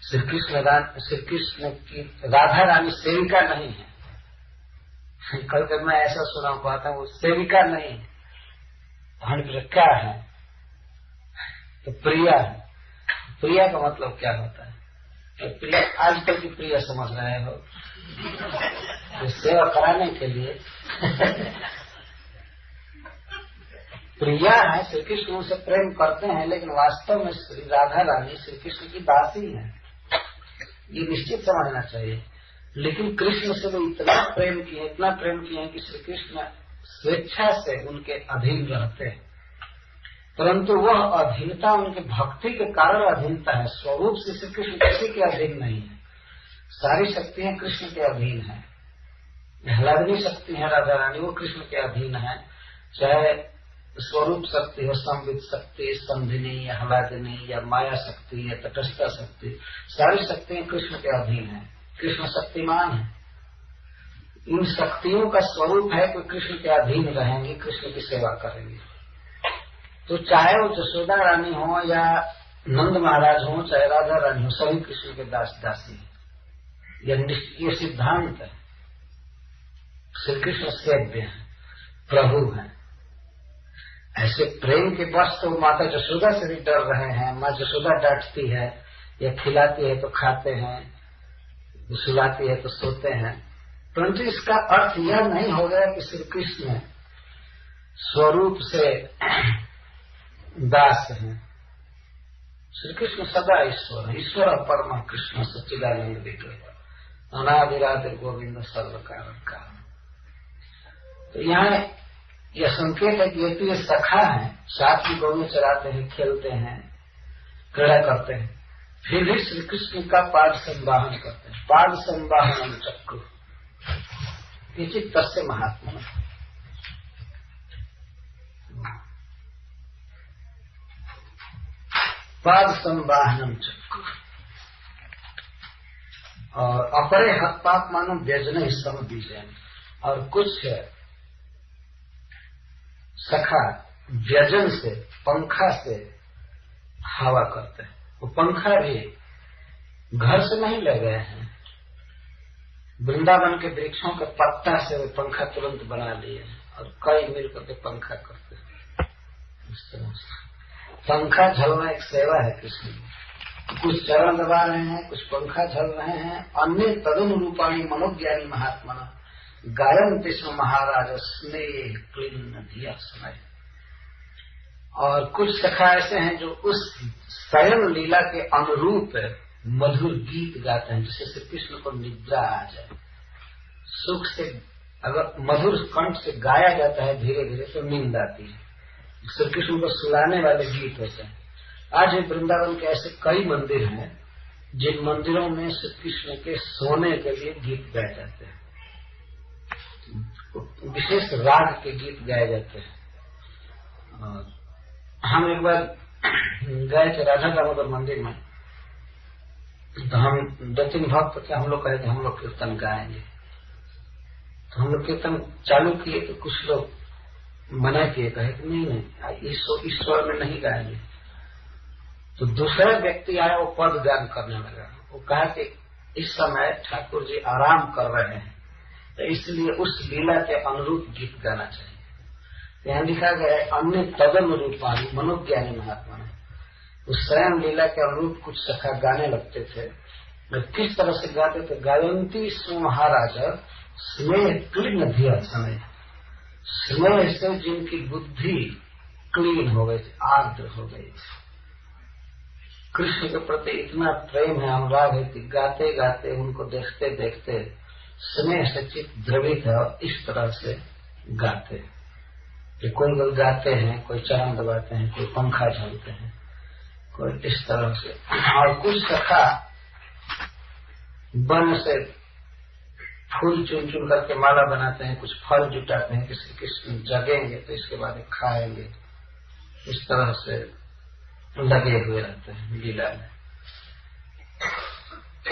श्री कृष्ण की राधा रानी सेविका नहीं है। कभी कभी मैं ऐसा सुना पाता हूँ, वो सेविका नहीं है। हमने क्या है? तो प्रिया है। प्रिया का मतलब क्या होता है? तो प्रिया आजकल की प्रिया समझ रहे हो, तो सेवा कराने के लिए प्रिया है। श्री कृष्ण उनसे प्रेम करते हैं, लेकिन वास्तव में श्री राधा रानी श्री कृष्ण की दासी है। ये निश्चित समझना चाहिए। लेकिन कृष्ण से वो इतना प्रेम किए, इतना प्रेम किए हैं कि श्री कृष्ण स्वेच्छा से उनके अधीन रहते हैं, परंतु वह अधीनता उनके भक्ति के कारण अधीनता है। स्वरूप से श्री कृष्ण किसी के अधीन नहीं है। सारी शक्तियां कृष्ण के अधीन है। हलादनी शक्ति है राधा रानी, वो कृष्ण के अधीन है। चाहे स्वरूप शक्ति हो, संवित शक्ति, संधिनी या हलादनी या माया शक्ति या तटस्थ शक्ति, सारी शक्तियां कृष्ण के अधीन है। कृष्ण शक्तिमान है। इन शक्तियों का स्वरूप है कि कृष्ण के अधीन रहेंगे, कृष्ण की सेवा करेंगे। तो चाहे वो यशोदा रानी हो या नंद महाराज हो, चाहे राधा रानी हो, सभी कृष्ण के दास दासी है। ये सिद्धांत है। श्री कृष्ण सेव्य है, प्रभु है। ऐसे प्रेम के वश तो माता यशोदा से भी डर रहे हैं। माँ यशोदा डांटती है या खिलाती है तो खाते हैं, सुलाती है तो सोते हैं, परंतु इसका अर्थ यह नहीं हो गया कि श्री कृष्ण स्वरूप से दास हैं। श्री कृष्ण सदा ईश्वर है। ईश्वर परम कृष्ण सच्चिदानंद विग्रह अनादिरादि गोविंद सर्व कारण कारण। तो यहाँ यह संकेत है कि ये तो ये सखा है, साथ में गौएं चराते हैं, खेलते हैं, क्रीड़ा करते हैं, फिर भी श्री कृष्ण का पाद संवाहन करते हैं। पाद संवाहन चक्रु किंचित तस्य महात्मा। पाद संवाहनम चक्रु और अपरे हत पाप मानो व्यजन सम बीजन। और कुछ सखा व्यजन से, पंखा से हवा करते हैं। वो पंखा भी घर से नहीं ले गए हैं, वृंदावन के वृक्षों के पत्ता से वो पंखा तुरंत बना लिए और कई मिलकर के पंखा करते हैं। इस तरह से पंखा झलना एक सेवा है कृष्ण की। कुछ चरण दबा रहे हैं, कुछ पंखा झल रहे हैं। अन्य तदन रूपाणी मनोज्ञानी महात्मा गायन कृष्ण महाराज स्नेह क्लीन दिया समय। और कुछ सखा ऐसे हैं जो उस शयन लीला के अनुरूप मधुर गीत गाते हैं, जिससे श्री कृष्ण को निद्रा आ जाए। सुख से अगर मधुर कंठ से गाया जाता है धीरे धीरे तो नींद आती है। श्री कृष्ण को सुलाने वाले गीत होते हैं। आज वृंदावन के ऐसे कई मंदिर हैं जिन मंदिरों में श्री कृष्ण के सोने के लिए गीत गाए जाते हैं, विशेष राग के गीत गाए जाते हैं। हम एक बार गए थे राधा दामोदर मंदिर में, तो हम 2-3 भक्त थे, हम लोग कहे थे हम लोग कीर्तन गाएंगे। तो हम लोग कीर्तन चालू किए तो कुछ लोग मना किए, कहे कि नहीं ईश्वर में नहीं गाएंगे। तो दूसरा व्यक्ति आया, वो पद गान करने लगा। वो कहा कि इस समय ठाकुर जी आराम कर रहे हैं, तो इसलिए उस लीला के अनुरूप गीत गाना चाहिए। यहाँ लिखा गया है अन्य तदन रूपाणी मनोज्ञानी महात्मा ने। उस स्वयं लीला के अनुरूप कुछ सखा गाने लगते थे। किस तरह से गाते थे? गायंती स्व महाराज स्नेह क्लीन धिया समय, स्नेह से जिनकी बुद्धि क्लीन हो गई थी, आर्द्र हो गई थी, कृष्ण के प्रति इतना प्रेम है, अनुराग है कि गाते गाते उनको देखते देखते स्नेह से चित्त द्रवित है और इस तरह से गाते। कि कोई लोग गाते हैं, कोई चरण दबाते हैं, कोई पंखा झलते हैं, कोई इस तरह से। और कुछ सखा वन से फूल चुन चुन करके माला बनाते हैं, कुछ फल जुटाते हैं, किसी कृष्ण जगेंगे तो इसके बाद खाएंगे, इस तरह से लगे हुए रहते हैं लीला में।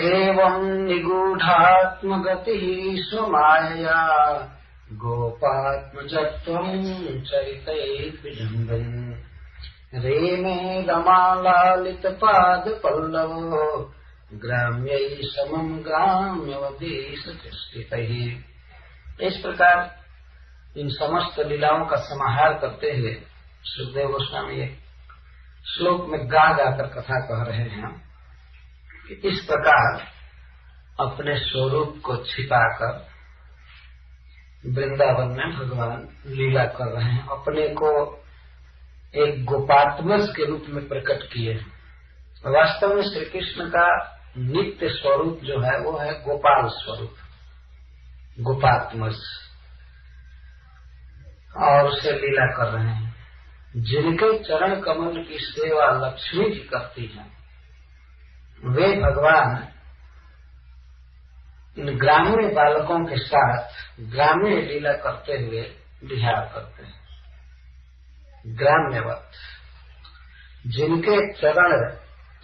एवं निगूढ़ात्मगति स्वमाया गोपात्मजत्वं चरितैर्विजृम्भन् रेमे रमालालित पाद पल्लवो ग्राम्यै समं ग्राम्यवदेश चेष्टितैः। इस प्रकार इन समस्त लीलाओं का समाहार करते हुए सुखदेव गोस्वामी एक श्लोक में गा गाकर कथा कह रहे हैं कि इस प्रकार अपने स्वरूप को छिपाकर वृंदावन में भगवान लीला कर रहे हैं। अपने को एक गोपात्मज के रूप में प्रकट किए हैं। वास्तव में श्री कृष्ण का नित्य स्वरूप जो है वो है गोपाल स्वरूप, गोपात्मज, और उसे लीला कर रहे हैं। जिनके चरण कमल की सेवा लक्ष्मी जी करती हैं, वे भगवान इन ग्रामीण बालकों के साथ ग्रामीण लीला करते हुए विहार करते हैं। ग्राम्यवत, जिनके चरण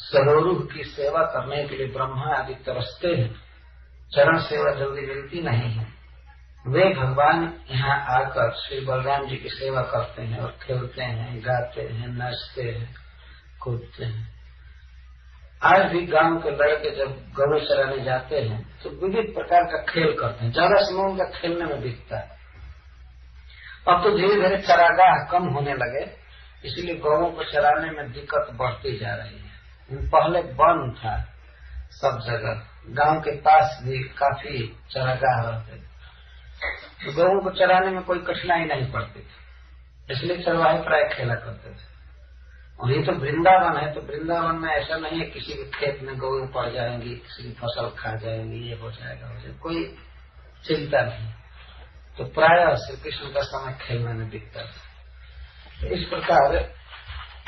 सरोरुह की सेवा करने के लिए ब्रह्मा आदि तरसते हैं, चरण सेवा जल्दी मिलती नहीं है, वे भगवान यहाँ आकर श्री बलराम जी की सेवा करते हैं और खेलते हैं, गाते हैं, नाचते हैं, कूदते हैं। आज भी गांव के लड़के जब गौ चराने जाते हैं तो विविध प्रकार का खेल करते हैं, ज्यादा समय उनका खेलने में दिखता है। अब तो धीरे धीरे चरागाह कम होने लगे, इसलिए गौओं को चराने में दिक्कत बढ़ती जा रही है। पहले वन था सब जगह, गांव के पास भी काफी चरागाह रहते थे, तो गौओं को चराने में कोई कठिनाई नहीं पड़ती थी, इसलिए चरवाहे प्राय खेला करते थे। और ये तो वृंदावन है, तो वृंदावन में ऐसा नहीं है किसी के खेत में गौ पड़ जाएंगी, किसी की फसल खा जाएंगी, ये हो जाएगा, कोई चिंता नहीं। तो प्राय श्री कृष्ण का समय खेलने में दिखता था। तो इस प्रकार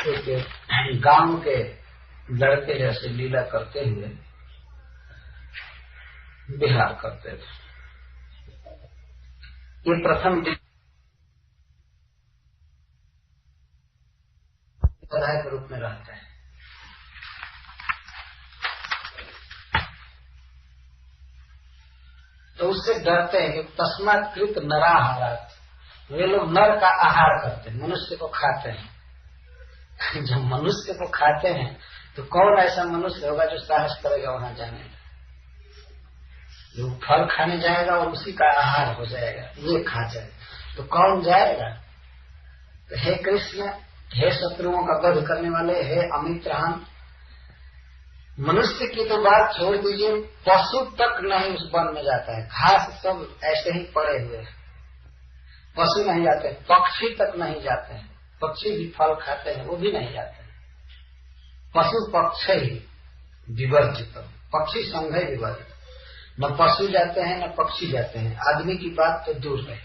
एक गांव के लड़के जैसे लीला करते हुए विहार करते थे। ये प्रथम अध्याय के रूप में रहता है। तो उससे डरते हैं कि तस्मात् कृत नराहारात्, वे लोग नर का आहार करते हैं, मनुष्य को खाते हैं। जब मनुष्य को खाते हैं तो कौन ऐसा मनुष्य होगा जो साहस करेगा वहां जाने का? जो फल खाने जाएगा और उसी का आहार हो जाएगा, ये खा जाए तो कौन जाएगा? तो हे कृष्ण, हे शत्रुओं का वध करने वाले, हे अमित्रहान, मनुष्य की तो बात छोड़ दीजिए, पशु तक नहीं उस वन में जाता है, घास सब ऐसे ही पड़े हुए हैं, पशु नहीं जाते, पक्षी तक नहीं जाते हैं, पक्षी भी फल खाते हैं वो भी नहीं जाते हैं। पशु पक्षी विवर्जित, पक्षी संघ विवर्जित, न पशु जाते हैं न पक्षी जाते हैं, आदमी की बात तो दूर है।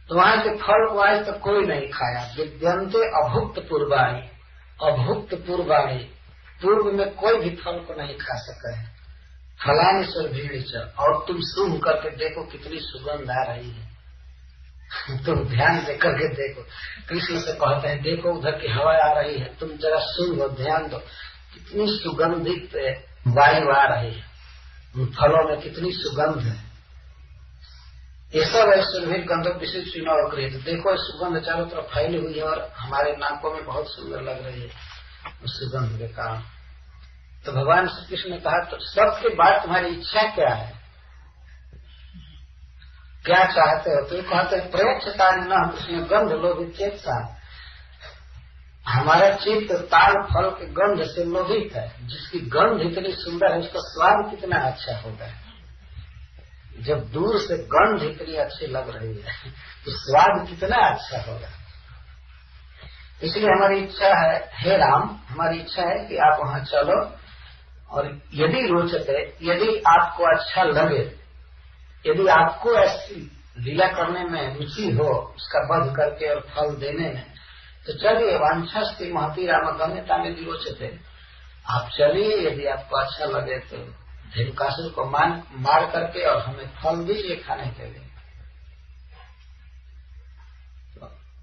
तो वहां के फल को आज तक कोई नहीं खाया। विद्यंते अभुक्त पूर्वाणी, अभुक्त पूर्वाणी, पूर्व में कोई भी फल को नहीं खा सका है। फलानी सुरभीच, और तुम सूंघ करके देखो कितनी सुगंध आ रही है। तुम ध्यान दे करके देखो, कृष्ण से कहते हैं देखो उधर की हवा आ रही है, तुम जरा सूंघो, ध्यान दो, कितनी सुगंधित वायु आ रही है, उन फलों में कितनी सुगंध है। ये सब है सुरभि गंधो विशिष्ट चुनाव कृत, देखो सुगंध चारों तरफ फैली हुई है और हमारे नाकों में बहुत सुंदर लग रही है उस सुगंध के कारण। तो भगवान श्री कृष्ण ने कहा तो सबके बाद तुम्हारी इच्छा क्या है? क्या चाहते हो? तो कहते हैं प्रेक्षता न उसमें गंध लोभित चेतसा, हमारा चित्त ताल फल के गंध से लोभित है। जिसकी गंध इतनी सुंदर है उसका स्वाद कितना अच्छा होगा। जब दूर से गंध इतनी अच्छी लग रही है तो स्वाद कितना अच्छा होगा। इसलिए हमारी इच्छा है, हे राम, हमारी इच्छा है कि आप वहां चलो, और यदि रोचते, यदि आपको अच्छा लगे, यदि आपको ऐसी लीला करने में रुचि हो, उसका वध करके और फल देने में, तो चलिए। वांछास्ति महती राम गम्यता में विरोचते, आप चलिए यदि आपको अच्छा लगे तो धेनुकासुर को मार करके और हमें फल दीजिए खाने के लिए।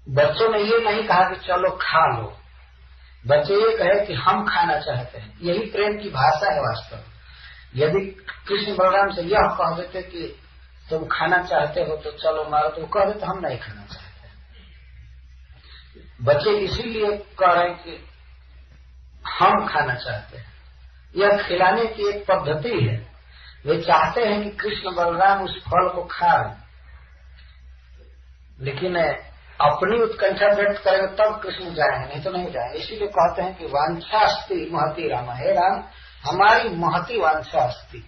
बच्चों ने ये नहीं कहा कि चलो खा लो, बच्चे ये कहे कि हम खाना चाहते हैं। यही प्रेम की भाषा है वास्तव। यदि कृष्ण बलराम से यह कह देते कि तुम खाना चाहते हो तो चलो मारो, तो कह देते हम नहीं खाना चाहते। बच्चे इसीलिए कह रहे हैं कि हम खाना चाहते हैं। यह खिलाने की एक पद्धति है। वे चाहते हैं कि कृष्ण बलराम उस फल को खाएं, लेकिन अपनी उत्कंठा व्यक्त करेंगे तब कृष्ण जाएंगे, नहीं तो नहीं जाएंगे। इसीलिए कहते हैं कि वांछा अस्ति महती राम, हे राम हमारी महती वांछा अस्ति,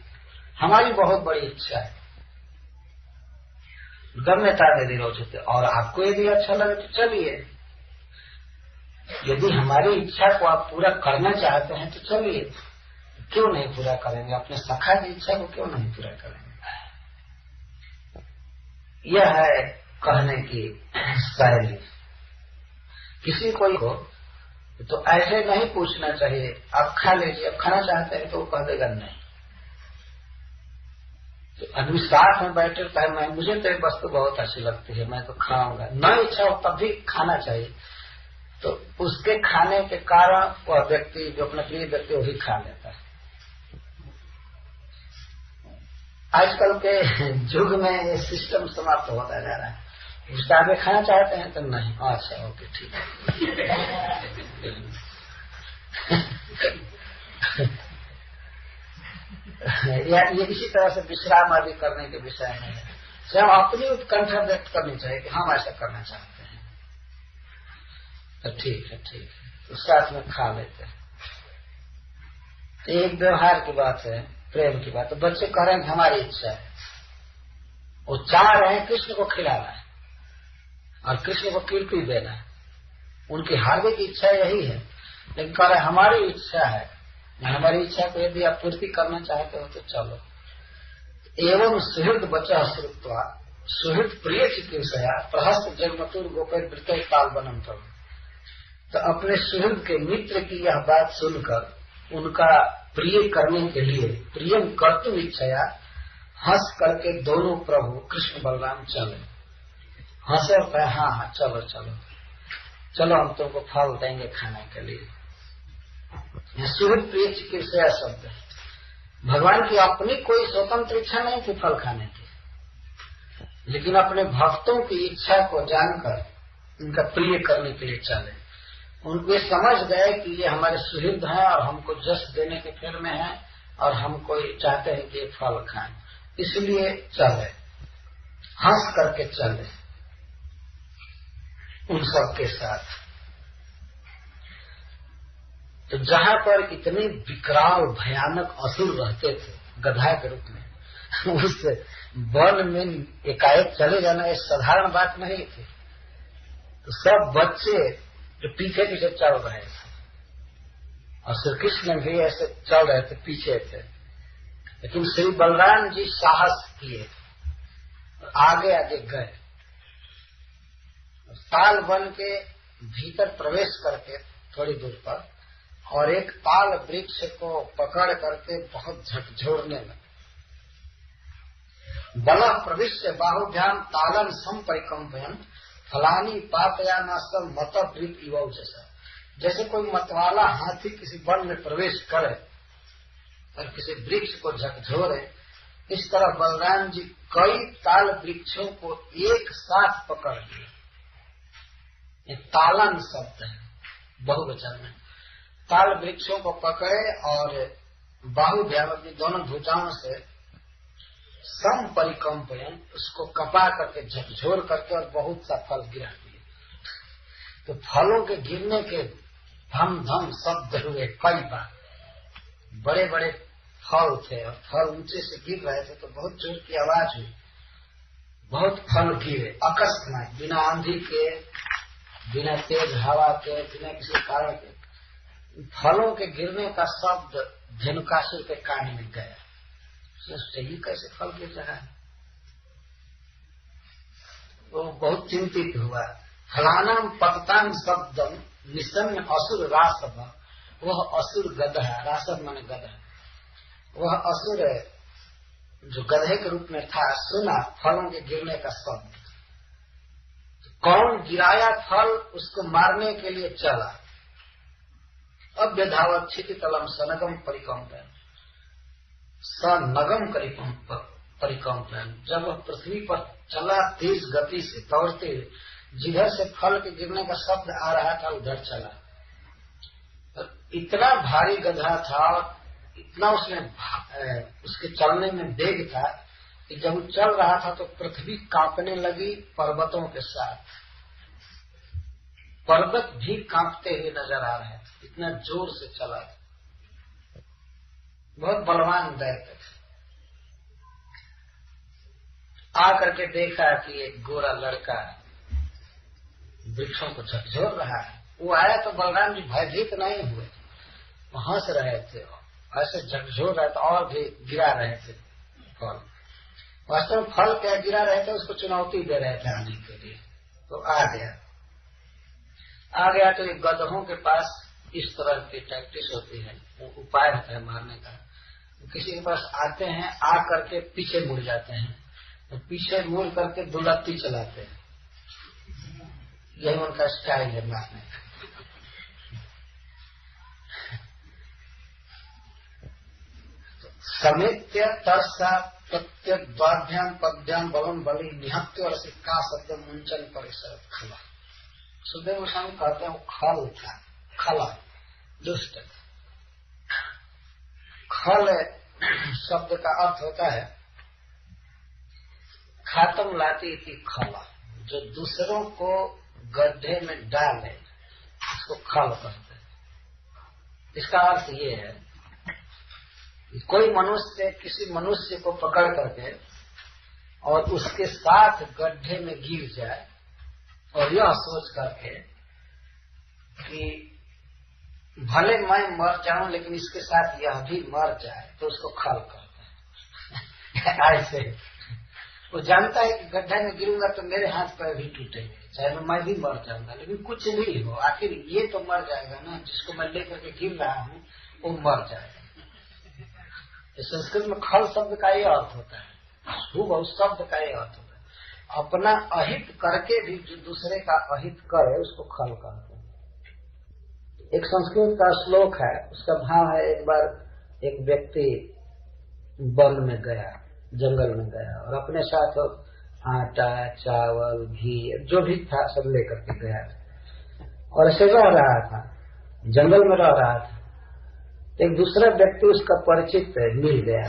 हमारी बहुत बड़ी इच्छा है। गम्यता में विरोचित, और आपको यदि अच्छा लगे तो चलिए। यदि हमारी इच्छा को आप पूरा करना चाहते हैं तो चलिए, क्यों नहीं पूरा करेंगे? अपने सखा की इच्छा को क्यों नहीं पूरा करेंगे? यह है कहने की शैली। किसी कोई को तो ऐसे नहीं पूछना चाहिए आप खा लीजिए, अब खाना चाहते हैं तो वो कह देगा नहीं। तो आदमी साथ में बैठे कहे मैं, मुझे तो एक वस्तु बहुत अच्छी लगती है, मैं तो खाऊंगा, न इच्छा हो तब भी खाना चाहिए, तो उसके खाने के कारण वह व्यक्ति जो अपना प्रिय व्यक्ति वो भी खा लेता है। आजकल के युग में ये सिस्टम समाप्त होता जा रहा है। उसका आगे खाना चाहते हैं तो नहीं, अच्छा ओके ठीक है। ये इसी तरह से विश्राम आदि करने के विषय में है। स्वयं अपनी उत्कंठा व्यक्त करनी चाहिए कि हम ऐसा करना चाहते हैं, तो ठीक है तो साथ में खा लेते हैं। तो एक व्यवहार की बात है, प्रेम की बात। तो बच्चे कह रहे हैं कि हमारी इच्छा है, वो चाह रहे हैं कृष्ण को खिलाना है और कृष्ण को कीर्ति देना है। उनकी हार्दिक की इच्छा यही है, लेकिन कह रहे हमारी इच्छा है, हमारी इच्छा को यदि आप पूर्ति करना चाहते हो तो चलो। एवं सुहृद बचा श्रुत्वा सुहृद प्रिय चिकित्सया प्रहस्त जगमतुर गोपेर वृत काल बनम करो। तो अपने सुहृद के मित्र की यह बात सुनकर उनका प्रिय करने के लिए प्रियम कर्तुम इच्छया हंस करके दोनों प्रभु कृष्ण बलराम चले। हंसे और कहे हाँ चलो चलो चलो हम तुमको फल देंगे खाने के लिए। सुहृद प्रिय चिकित्सा शब्द है। भगवान की अपनी कोई स्वतंत्र इच्छा नहीं थी फल खाने की, लेकिन अपने भक्तों की इच्छा को जानकर उनका प्रिय करने के लिए चले। उनको समझ गए कि ये हमारे सुहृद हैं और हमको जश देने के फेर में हैं और हमको चाहते हैं कि फल खाएं, इसलिए चले, हंस करके चले उन सबके साथ। तो जहां पर इतने विकराल भयानक असुर रहते थे गधा के रूप में, उस वन में एकाएक चले जाना एक साधारण बात नहीं थी। तो सब बच्चे जो पीछे पीछे चल रहे थे और श्री कृष्ण भी ऐसे चल रहे थे, पीछे थे, लेकिन श्री बलराम जी साहस किए और आगे आगे गए। ताल वन के भीतर प्रवेश करके थोड़ी दूर पर और एक ताल वृक्ष को पकड़ करके बहुत झकझोरने लगे। बल प्रविश्य बाहुभ्याम तालन संपरिकंपयन फलानी पापयानास्तम मत वृत इव जैसा। जैसे कोई मतवाला हाथी किसी वन में प्रवेश करे और किसी वृक्ष को झकझोरे, इस तरह बलराम जी कई ताल वृक्षों को एक साथ पकड़ लिए। ये तालन शब्द है बहुवचन में। ताल वृक्षों को पकड़े और बाहुभ्याम अपनी दोनों भुजाओं से सम परिकंपयन, उसको कपा करके झकझोर करके और बहुत सा फल गिरा दिए। तो फलों के गिरने के धम धम शब्द हुए कई बार। बड़े बड़े फल थे और फल ऊंचे से गिर रहे थे तो बहुत जोर की आवाज हुई, बहुत फल गिरे अकस्मात, बिना आंधी के, बिना तेज हवा के, बिना किसी कारण के। फलों के गिरने का शब्द धेनुकासुर के कान में गया। ये कैसे फल गिर रहा है? वो बहुत चिंतित हुआ। फलानाम पतताम शब्दम निशम्य असुर रासव, वह असुर गधा, रासव माने गधा, वह असुर जो गधे के रूप में था सुना फलों के गिरने का शब्द। कौन गिराया फल उसको मारने के लिए चला। अव्यधावत क्षितितलम सनगम परिकंपन, सनगम परिकंपन, जब वह पृथ्वी पर चला तेज गति से दौड़ते, जिधर से फल के गिरने का शब्द आ रहा था उधर चला। इतना भारी गधा था और इतना उसमें उसके चलने में वेग था कि जब वो चल रहा था तो पृथ्वी कांपने लगी पर्वतों के साथ। पर्वत भी कांपते हुए नजर आ रहे थे, इतना जोर से चला। बहुत बलवान दैत्य थे। आकर के देखा कि एक गोरा लड़का वृक्षों को झकझोर रहा है। वो आया तो बलराम जी भयभीत नहीं हुए, वो हंस रहे थे, ऐसे झकझोर रहे थे और भी गिरा रहे थे फल। वास्तव में फल क्या गिरा रहे थे, उसको चुनौती दे रहे थे आने के लिए। तो आ गया तो एक गधों के पास इस तरह की टैक्टिस होती है, उपाय होता है मारने का। किसी के पास आते हैं, आ करके पीछे मुड़ जाते हैं, तो पीछे मुड़ करके दुलत्ती चलाते हैं। यही उनका स्टाइल है मारने का। समेत्य तरसा प्रत्यद्वाभ्याम पद्याम बलम बलि निहत्य और सिक्का शब्द मुंचन परिसर खला। सुखदेव गोस्वामी कहते हैं वो खल था, खला दुष्ट। खल शब्द का अर्थ होता है खातम लाती थी खला, जो दूसरों को गड्ढे में डाले उसको खल कहते हैं। इसका अर्थ ये है कोई मनुष्य किसी मनुष्य को पकड़ करके और उसके साथ गड्ढे में गिर जाए और यह सोच करके कि भले मैं मर जाऊं लेकिन इसके साथ यह भी मर जाए, तो उसको खल कहते हैं। ऐसे वो जानता है कि गड्ढे में गिरूंगा तो मेरे हाथ पैर भी टूटेंगे, चाहे मैं भी मर जाऊंगा, लेकिन कुछ नहीं हो, आखिर ये तो मर जाएगा ना, जिसको मैं लेकर के गिर रहा हूँ वो मर जाएगा। संस्कृत में खल शब्द का ये अर्थ होता है, शुभ उस शब्द का ये अर्थ होता है। अपना अहित करके भी जो दूसरे का अहित करे उसको खल कहते हैं। एक संस्कृत का श्लोक है, उसका भाव है, एक बार एक व्यक्ति वन में गया, जंगल में गया और अपने साथ आटा चावल घी जो भी था सब लेकर के गया और ऐसे रह रहा था, जंगल में रह रहा था। एक दूसरा व्यक्ति उसका परिचित मिल गया,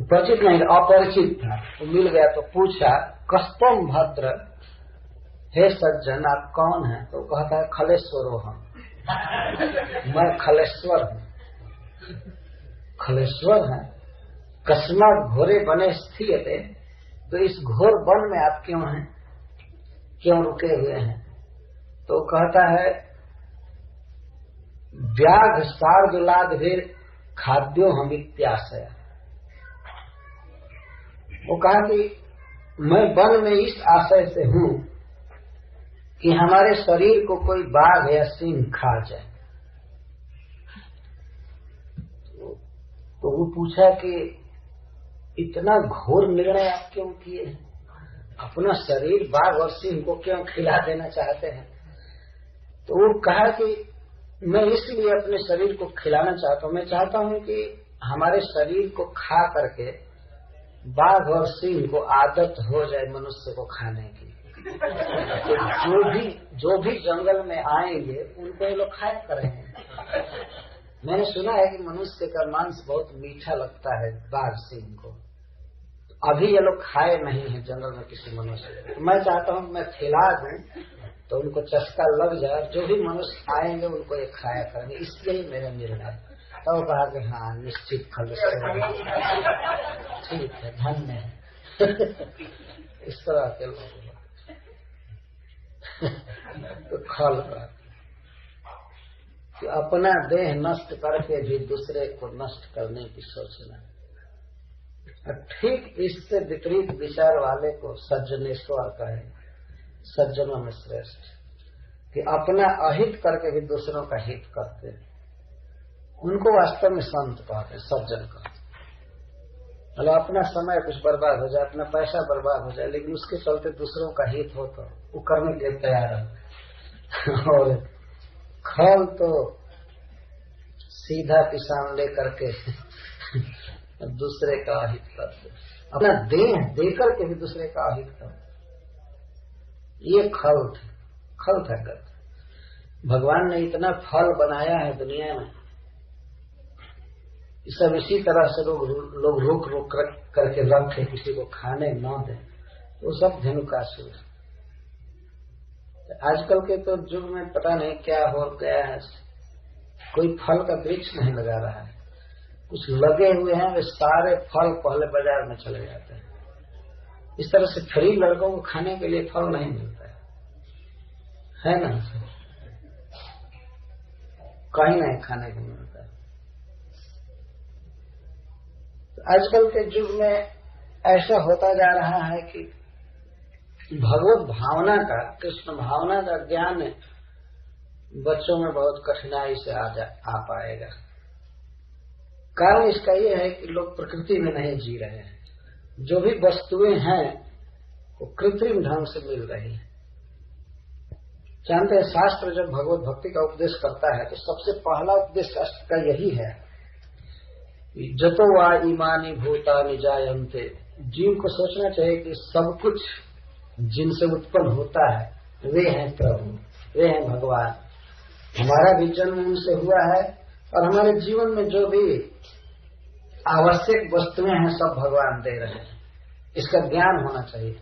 परिचित नहीं अपरिचित था, वो मिल गया तो पूछा कस्तम भद्र, हे सज्जन आप कौन हैं? तो कहता है खलेश्वरो हम, मैं खलेश्वर हूँ। खलेश्वर है, कस्मात घोरे बने स्थित, तो इस घोर वन में आप क्यों हैं, क्यों रुके हुए हैं? तो कहता है व्याघ शार्दुलाद भीर खाद्यो हम इत्याशय। वो कहा कि मैं वन में इस आशय से हूं कि हमारे शरीर को कोई बाघ या सिंह खा जाए। तो वो पूछा कि इतना घोर निर्णय आप क्यों किए हैं, अपना शरीर बाघ और सिंह को क्यों खिला देना चाहते हैं? तो वो कहा कि मैं इसलिए अपने शरीर को खिलाना चाहता हूँ, मैं चाहता हूँ कि हमारे शरीर को खा करके बाघ और सिंह को आदत हो जाए मनुष्य को खाने की। तो जो भी जंगल में आएंगे उनको ये लोग खाया करेंगे। मैंने सुना है कि मनुष्य का मांस बहुत मीठा लगता है बाघ सिंह को। अभी ये लोग खाए नहीं है जनरल में किसी मनुष्य। तो मैं चाहता हूँ मैं खिला दूं तो उनको चस्का लग जाए, जो भी मनुष्य आएंगे उनको ये खाया करेंगे, इसलिए मेरा निर्णय। तो वो कहा कि हाँ निश्चित फल ठीक है, धन्य है। इस तरह के लोग तो खल कि अपना देह नष्ट करके भी दूसरे को नष्ट करने की सोचना। ठीक इससे विपरीत विचार वाले को सज्जनेश्वर कहे, सज्जनों में श्रेष्ठ, कि अपना अहित करके भी दूसरों का हित करते हैं, उनको वास्तव में संत कहते हैं, सज्जन कहते हैं। मतलब अपना समय कुछ बर्बाद हो जाए, अपना पैसा बर्बाद हो जाए, लेकिन उसके चलते दूसरों का हित हो तो वो करने के लिए तैयार है। और खल तो सीधा किसान लेकर के दूसरे का अहित करते, अपना देह देकर के भी दूसरे का अहित करते, ये खल था करते। भगवान ने इतना फल बनाया है दुनिया में, सब इसी तरह से लोग रोक करके रखे, किसी को खाने न दे, तो सब धेनुकासुर है। आजकल के तो युग में पता नहीं क्या हो गया है, कोई फल का वृक्ष नहीं लगा रहा है। कुछ लगे हुए हैं, वे सारे फल पहले बाजार में चले जाते हैं। इस तरह से फ्री लड़कों को खाने के लिए फल नहीं मिलता है ना, कहीं नहीं खाने को मिलता है। तो आजकल के युग में ऐसा होता जा रहा है कि भगवत भावना का, कृष्ण भावना का ज्ञान बच्चों में बहुत कठिनाई से आ पाएगा। कारण इसका यह है कि लोग प्रकृति में नहीं जी रहे हैं। जो भी वस्तुएं हैं वो कृत्रिम ढंग से मिल रही है। जानते हैं, शास्त्र जब भगवत भक्ति का उपदेश करता है तो सबसे पहला उपदेश शास्त्र का यही है, जतो वा ईमानी भूतानि जायन्ते। जीव को सोचना चाहिए कि सब कुछ जिनसे उत्पन्न होता है वे हैं प्रभु, वे हैं भगवान। हमारा भी जन्म उनसे हुआ है और हमारे जीवन में जो भी आवश्यक वस्तुएं हैं सब भगवान दे रहे हैं। इसका ज्ञान होना चाहिए,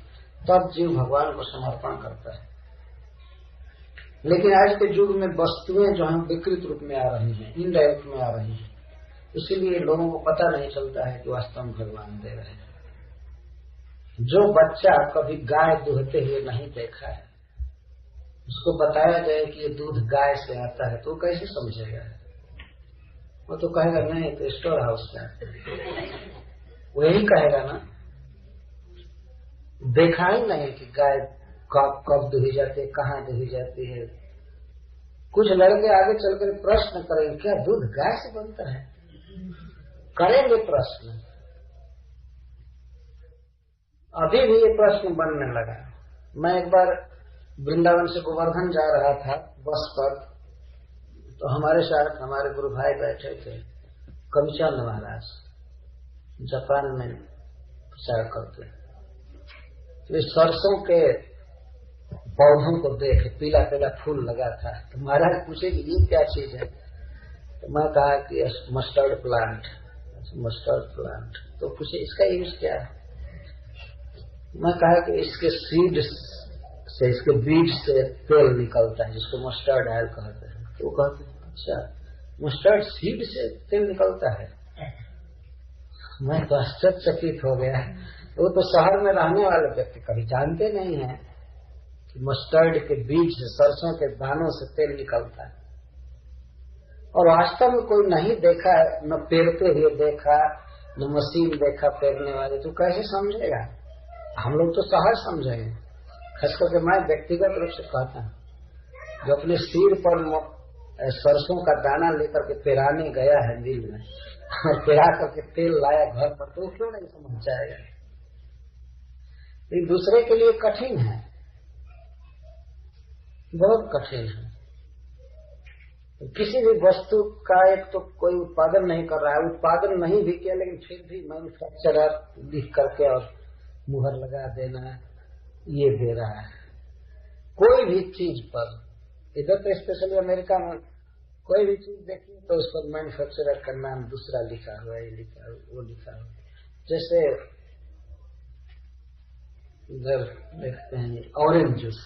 तब जीव भगवान को समर्पण करता है। लेकिन आज के युग में वस्तुएं जो हैं विकृत रूप में आ रही हैं, इनडायरेक्ट में आ रही हैं, इसीलिए लोगों को पता नहीं चलता है कि वास्तव में भगवान दे रहे हैं। जो बच्चा कभी गाय दूहते हुए नहीं देखा है, उसको बताया जाए कि ये दूध गाय से आता है तो कैसे समझेगा? वो तो कहेगा नहीं, तो स्टोर हाउस का, वो यही कहेगा ना। देखा ही नहीं कि गाय कब दूही जाती है, कहाँ दूही जाती है। कुछ लड़के आगे चलकर प्रश्न करेंगे, क्या दूध गाय से बनता है? करेंगे प्रश्न। अभी भी ये प्रश्न बनने लगा। मैं एक बार वृंदावन से गोवर्धन जा रहा था बस पर, तो हमारे साथ हमारे गुरु भाई बैठे थे, कविचंद महाराज, जापान में प्रचार करते। तो सरसों के पौधों को देखे, पीला पीला फूल लगा था, तो महाराज पूछे कि ये क्या चीज है? तो मैं कहा कि मस्टर्ड प्लांट। Mustard plant. तो पूछे इसका यूज क्या है? मैं कहा कि इसके सीड से, इसके बीज से तेल निकलता है, जिसको मस्टर्ड ऑयल कहते हैं। तो वो कहते हैं अच्छा, मस्टर्ड सीड से तेल निकलता है? मैं तो आश्चर्यचकित हो गया। वो तो शहर में रहने वाले व्यक्ति कभी जानते नहीं है कि मस्टर्ड के बीज से, सरसों के दानों से तेल निकलता है। और वास्तव में कोई नहीं देखा, न पेरते हुए देखा, न मशीन देखा पेरने वाले, तो कैसे समझेगा? हम लोग तो सहज समझेंगे। खास करके मैं व्यक्तिगत रूप से कहता हूँ, जो अपने सिर पर सरसों का दाना लेकर के पेराने गया है मिल में और पेरा करके तेल लाया घर पर, तो क्यों नहीं समझ जाएगा? ये दूसरे के लिए कठिन है, बहुत कठिन है। किसी भी वस्तु का एक तो कोई उत्पादन नहीं कर रहा है, उत्पादन नहीं भी किया, लेकिन फिर भी मैन्युफैक्चरर लिख करके और मुहर लगा देना, ये दे रहा है। कोई भी चीज पर, इधर तो स्पेशली अमेरिका में कोई भी चीज देखिए तो उस पर मैन्युफैक्चरर का नाम दूसरा लिखा हुआ है, ये लिखा हुआ, वो लिखा हुआ। जैसे इधर देखते हैं ऑरेंज जूस।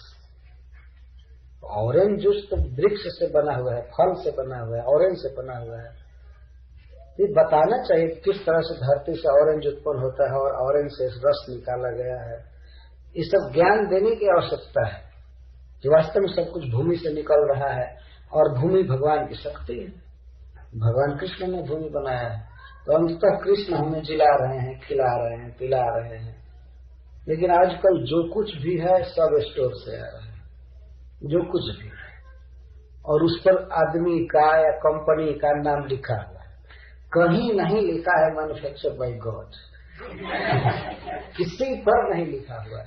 ऑरेंज जूस तो वृक्ष से बना हुआ है, फल से बना हुआ है, ऑरेंज से बना हुआ है। ये बताना चाहिए किस तरह से धरती से ऑरेंज उत्पन्न होता है और ऑरेंज से रस निकाला गया है। ये सब ज्ञान देने की आवश्यकता है कि वास्तव में सब कुछ भूमि से निकल रहा है और भूमि भगवान की शक्ति है। भगवान कृष्ण ने भूमि बनाया है, तो अंततः कृष्ण हमें जिला रहे हैं, खिला रहे हैं, पिला रहे हैं। लेकिन आजकल जो कुछ भी है सब स्टोर से आ रहा है, जो कुछ भी है, और उस पर आदमी का या कंपनी का नाम लिखा हुआ है। कहीं नहीं लिखा है मैन्युफैक्चर बाय गॉड, किसी पर नहीं लिखा हुआ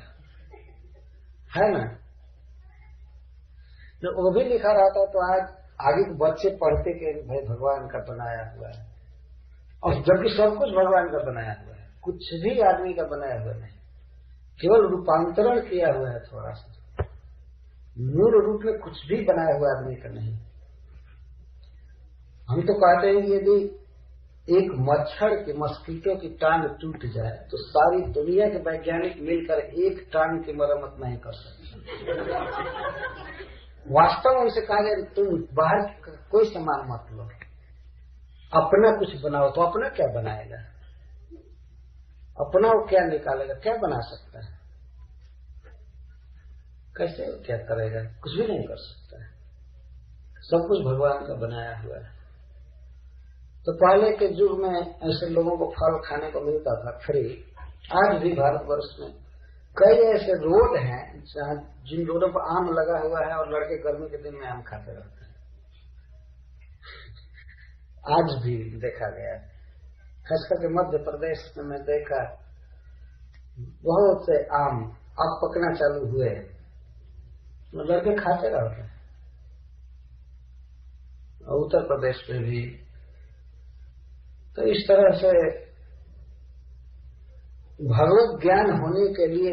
है ना। जो वो भी लिखा रहता तो आज आगे बच्चे पढ़ते कि भाई भगवान का बनाया हुआ है, और जबकि सब कुछ भगवान का बनाया हुआ है, कुछ भी आदमी का बनाया हुआ नहीं, केवल रूपांतरण किया हुआ है थोड़ा सा। मूल रूप में कुछ भी बनाया हुआ आदमी का नहीं। हम तो कहते हैं कि यदि एक मच्छर के मस्कीटो की टांग टूट जाए तो सारी दुनिया के वैज्ञानिक मिलकर एक टांग की मरम्मत नहीं कर सकते। वास्तव में उनसे कहा जाए तुम बाहर कोई सामान मत लो, अपना कुछ बनाओ। तो अपना क्या बनाएगा, अपना वो क्या निकालेगा, क्या बना सकता है, कैसे क्या करेगा, कुछ भी नहीं कर सकता है। सब कुछ भगवान का बनाया हुआ है। तो पहले के युग में ऐसे लोगों को फल खाने को मिलता था फ्री। आज भी भारतवर्ष में कई ऐसे रोड हैं जहाँ जिन रोडों पर आम लगा हुआ है और लड़के गर्मी के दिन में आम खाते रहते हैं। आज भी देखा गया है, खास करके मध्य प्रदेश में मैं देखा बहुत से आम अब पकना चालू हुए हैं, तो लड़के खाते रहते हैं। और उत्तर प्रदेश में भी तो इस तरह से भगवत ज्ञान होने के लिए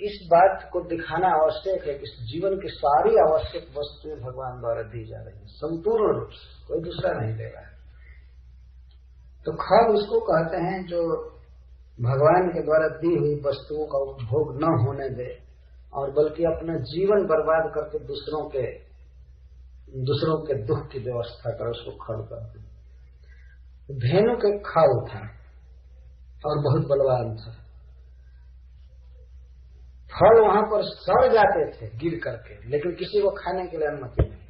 इस बात को दिखाना आवश्यक है कि जीवन की सारी आवश्यक वस्तुएं भगवान द्वारा दी जा रही है, संपूर्ण रूप से, कोई दूसरा नहीं दे रहा है। तो खल उसको कहते हैं जो भगवान के द्वारा दी हुई वस्तुओं का उपभोग न होने दे और बल्कि अपना जीवन बर्बाद करके दूसरों के दुख की व्यवस्था कर, उसको खल कहते हैं। धेनु के खल था और बहुत बलवान था। फल वहां पर सड़ जाते थे गिर करके, लेकिन किसी को खाने के लिए अनुमति नहीं।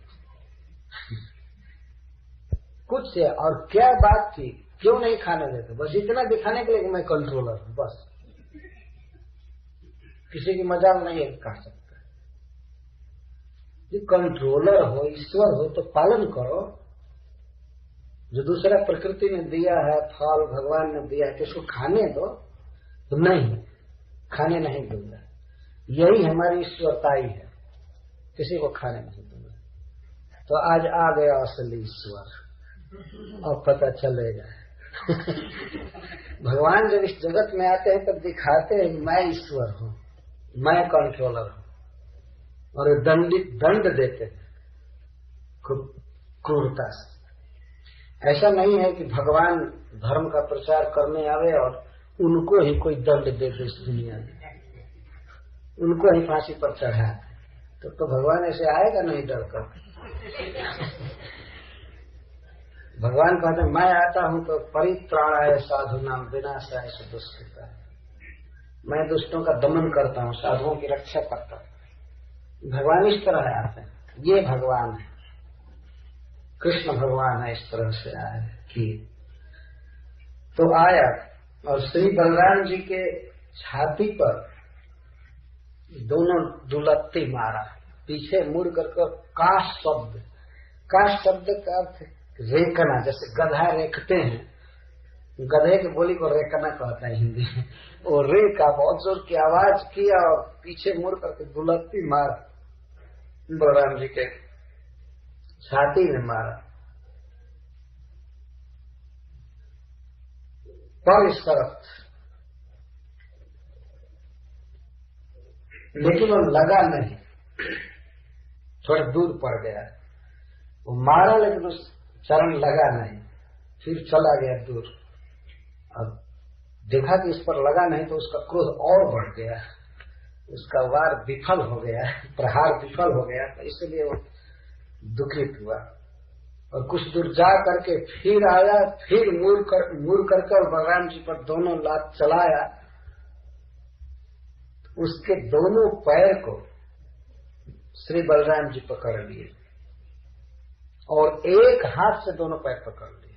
कुछ से और क्या बात थी, क्यों नहीं खाने देते, बस इतना दिखाने के लिए कि मैं कंट्रोलर हूं, बस। किसी की मजाक नहीं कर सकता। ये कंट्रोलर हो, ईश्वर हो तो पालन करो। जो दूसरा प्रकृति ने दिया है, फल भगवान ने दिया है, कि उसको खाने दो, तो नहीं, खाने नहीं दूंगा। यही हमारी ईश्वरताई है, किसी को खाने नहीं दूंगा। तो आज आ गया असली ईश्वर, अब पता चलेगा। भगवान जब इस जगत में आते हैं तब दिखाते हैं मैं ईश्वर हूं, मैं कंट्रोलर हूं, और दंड देते हैं क्रूरता से। ऐसा नहीं है कि भगवान धर्म का प्रचार करने आवे और उनको ही कोई दंड दे दे इस दुनिया में, उनको ही फांसी पर चढ़ा, तो भगवान ऐसे आएगा नहीं डर कर। भगवान कहते हैं मैं आता हूं तो परित्राणाय साधु नाम विनाशाय दुष्कृता, मैं दुष्टों का दमन करता हूं, साधुओं की रक्षा करता हूं। भगवान इस तरह आते हैं, ये भगवान है, कृष्ण भगवान है, इस तरह से आए कि तो आया और श्री बलराम जी के छाती पर दोनों दुलत्ती मारा, पीछे मुड़ करके काश शब्द का अर्थ रेकना, जैसे गधा रेखते हैं, गधे की बोली को रेकना कहता है हिंदी में। और रेका बहुत जोर की आवाज किया और पीछे मुड़ करके दुलत्ती मार बलराम जी के छाती में मारा। पर इस तरफ, लेकिन वो लगा नहीं, थोड़ा दूर पड़ गया। वो मारा लेकिन उस चरण लगा नहीं, फिर चला गया दूर। अब देखा कि इस पर लगा नहीं तो उसका क्रोध और बढ़ गया, उसका वार विफल हो गया, प्रहार विफल हो गया, तो इसलिए वो दुखित हुआ और कुछ दूर जा करके फिर आया, फिर मुड़ करके और बलराम जी पर दोनों लात चलाया। उसके दोनों पैर को श्री बलराम जी पकड़ लिए और एक हाथ से दोनों पैर पकड़ लिए।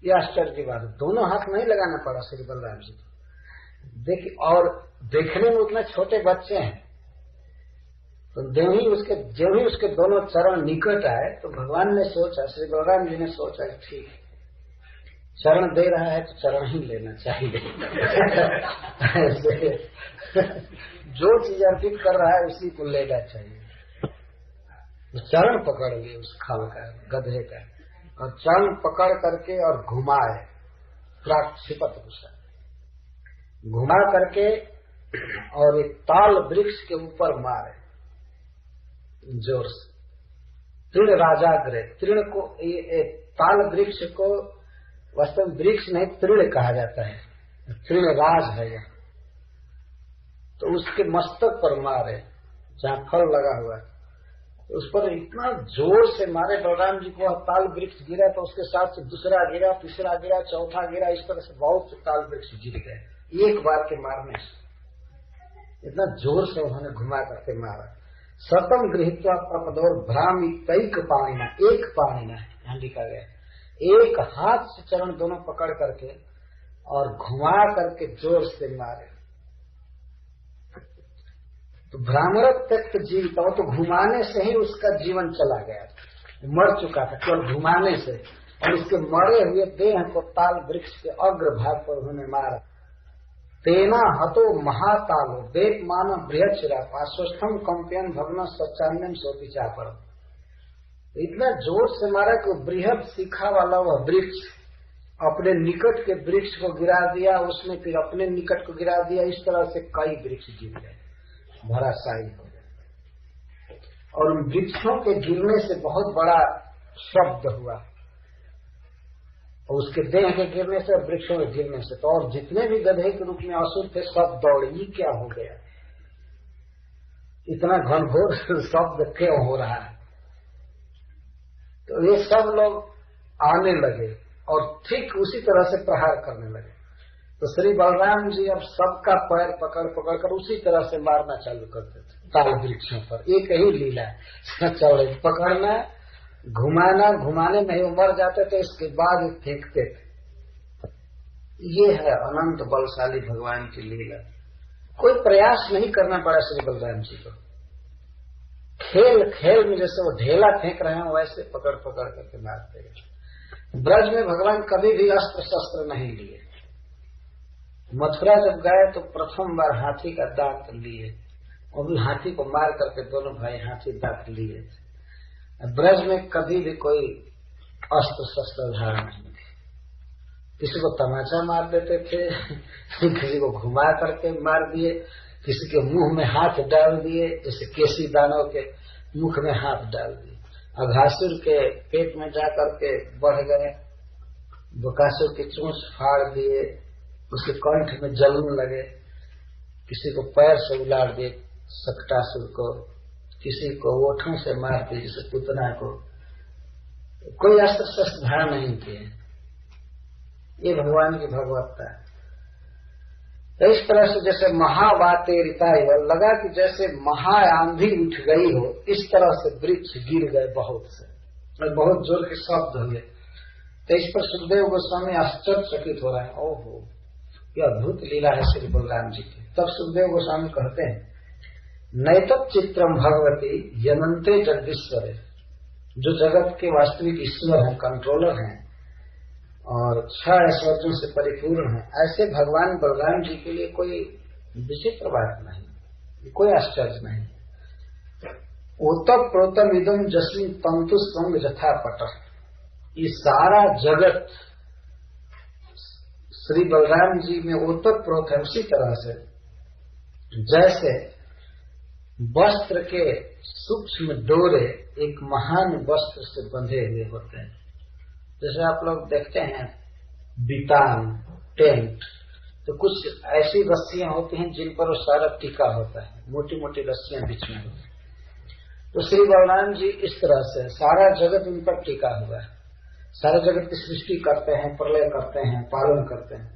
यह आश्चर्य की बात है, दोनों हाथ नहीं लगाना पड़ा श्री बलराम जी को। देखिए, और देखने में उतने छोटे बच्चे हैं, तो जो ही उसके दोनों चरण निकट आए तो भगवान ने सोचा, श्री बलराम जी ने सोचा कि ठीक है, चरण दे रहा है तो चरण ही लेना चाहिए। जो चीज अर्पित कर रहा है उसी को लेना चाहिए। तो चरण पकड़ लिए उस खल का, गधे का, और चरण पकड़ करके और घुमाए, प्राक्षिपत घुमा करके और एक ताल वृक्ष के ऊपर मारे जोर से। तृण राजाग्रे, तृण को ताल वृक्ष को वास्तव में वृक्ष नहीं तृण कहा जाता है, तृण राज है यह। तो उसके मस्तक पर मारे जहाँ फल लगा हुआ है, तो उस पर इतना जोर से मारे बलराम जी को, ताल वृक्ष गिरा तो उसके साथ से दूसरा गिरा, तीसरा गिरा, चौथा गिरा, इस तरह से बहुत से ताल वृक्ष गिर गए एक बार के मारने से। इतना जोर से उन्होंने घुमा करके मारा। सतम गृहीत्वा प्रपदोर भ्रामी तैक पाणिना, एक पाणिना यहाँ लिखा गया, एक हाथ से चरण दोनों पकड़ करके और घुमा करके जोर से मारे। तो भ्रामरत त्यक्त जीवित, तो घुमाने से ही उसका जीवन चला गया, मर चुका था केवल घुमाने से, और उसके मरे हुए देह को ताल वृक्ष के अग्र भाग पर उन्होंने मारा। तेना हतो महातालो देव मानव बृहचिरा पार्श्वस्थम कंपियन भग्न सच्चान्यम सोपी चापर। इतना जोर से मारा कि बृहद शिखा वाला वह वृक्ष अपने निकट के वृक्ष को गिरा दिया, उसने फिर अपने निकट को गिरा दिया। इस तरह से कई वृक्ष गिर गए, भराशायी हो गए। और उन वृक्षों के गिरने से बहुत बड़ा शब्द हुआ, और उसके देह के गिरने से और वृक्षों के गिरने से। तो और जितने भी गधे के रूप में असुर थे सब दौड़े, ये क्या हो गया, इतना घनघोर शब्द क्यों हो रहा है। तो ये सब लोग आने लगे और ठीक उसी तरह से प्रहार करने लगे। तो श्री बलराम जी अब सबका पैर पकड़ पकड़ कर उसी तरह से मारना चालू करते थे ताल वृक्षों पर। एक ही लीला है, चौड़े पकड़ना, घुमाना, घुमाने में ही मर जाते थे, इसके बाद फेंकते थे। ये है अनंत बलशाली भगवान की लीला। कोई प्रयास नहीं करना पड़ा श्री बलराम जी को। खेल खेल में जैसे वो ढेला फेंक रहे हैं वैसे पकड़ पकड़ करके मारते गए। ब्रज में भगवान कभी भी अस्त्र शस्त्र नहीं लिए। मथुरा जब गए तो प्रथम बार हाथी का दांत लिए, और भी हाथी को मार करके दोनों भाई हाथी दांत लिए थे। ब्रज में कभी भी कोई अस्त्र शस्त्र धारण नहीं थे। किसी को तमाचा मार देते थे, किसी को घुमा करके मार दिए, किसी के मुंह में हाथ डाल दिए, जैसे केसी दानव के मुख में हाथ डाल दिए। अघासुर के पेट में जाकर के बढ़ गए, बकासुर की चोंच फाड़ दिए, उसके कंठ में जलन लगे, किसी को पैर से उलाड़ दिए सकटासुर को, किसी को ओठों से मार दिए जैसे पुतना को। कोई अस्त्र शस्त्र धारण नहीं किए। ये भगवान की भगवत्ता है। तो इस तरह से जैसे महावातेरिता लगा कि जैसे महाआंधी उठ गई हो, इस तरह से वृक्ष गिर गए बहुत से, और बहुत जोर के शब्द हुए। तो इस पर सुखदेव गोस्वामी आश्चर्यचकित हो रहे हैं, ओहो यह अद्भुत लीला है श्री बलराम जी की। तब सुखदेव गोस्वामी कहते हैं, नैतत् चित्रम भगवती यनन्ते जगदीश्वरे, जो जगत के वास्तविक ईश्वर हैं, कंट्रोलर हैं और 6 ऐश्वर्यों से परिपूर्ण है, ऐसे भगवान बलराम जी के लिए कोई विचित्र बात नहीं, कोई आश्चर्य नहीं। ओतप प्रोतम इदम जस्मिन तंतु संग जथा पट, ये सारा जगत श्री बलराम जी में ओतप प्रोत है, उसी तरह से जैसे वस्त्र के सूक्ष्म डोरे एक महान वस्त्र से बंधे हुए होते हैं। जैसे आप लोग देखते हैं बितान, टेंट, तो कुछ ऐसी रस्सियां होती हैं जिन पर वो सारा टीका होता है, मोटी मोटी रस्सियां बीच में होती हैं। तो श्री बलराम जी इस तरह से सारा जगत उन पर टीका हुआ है। सारे जगत की सृष्टि करते हैं, प्रलय करते हैं, पालन करते हैं।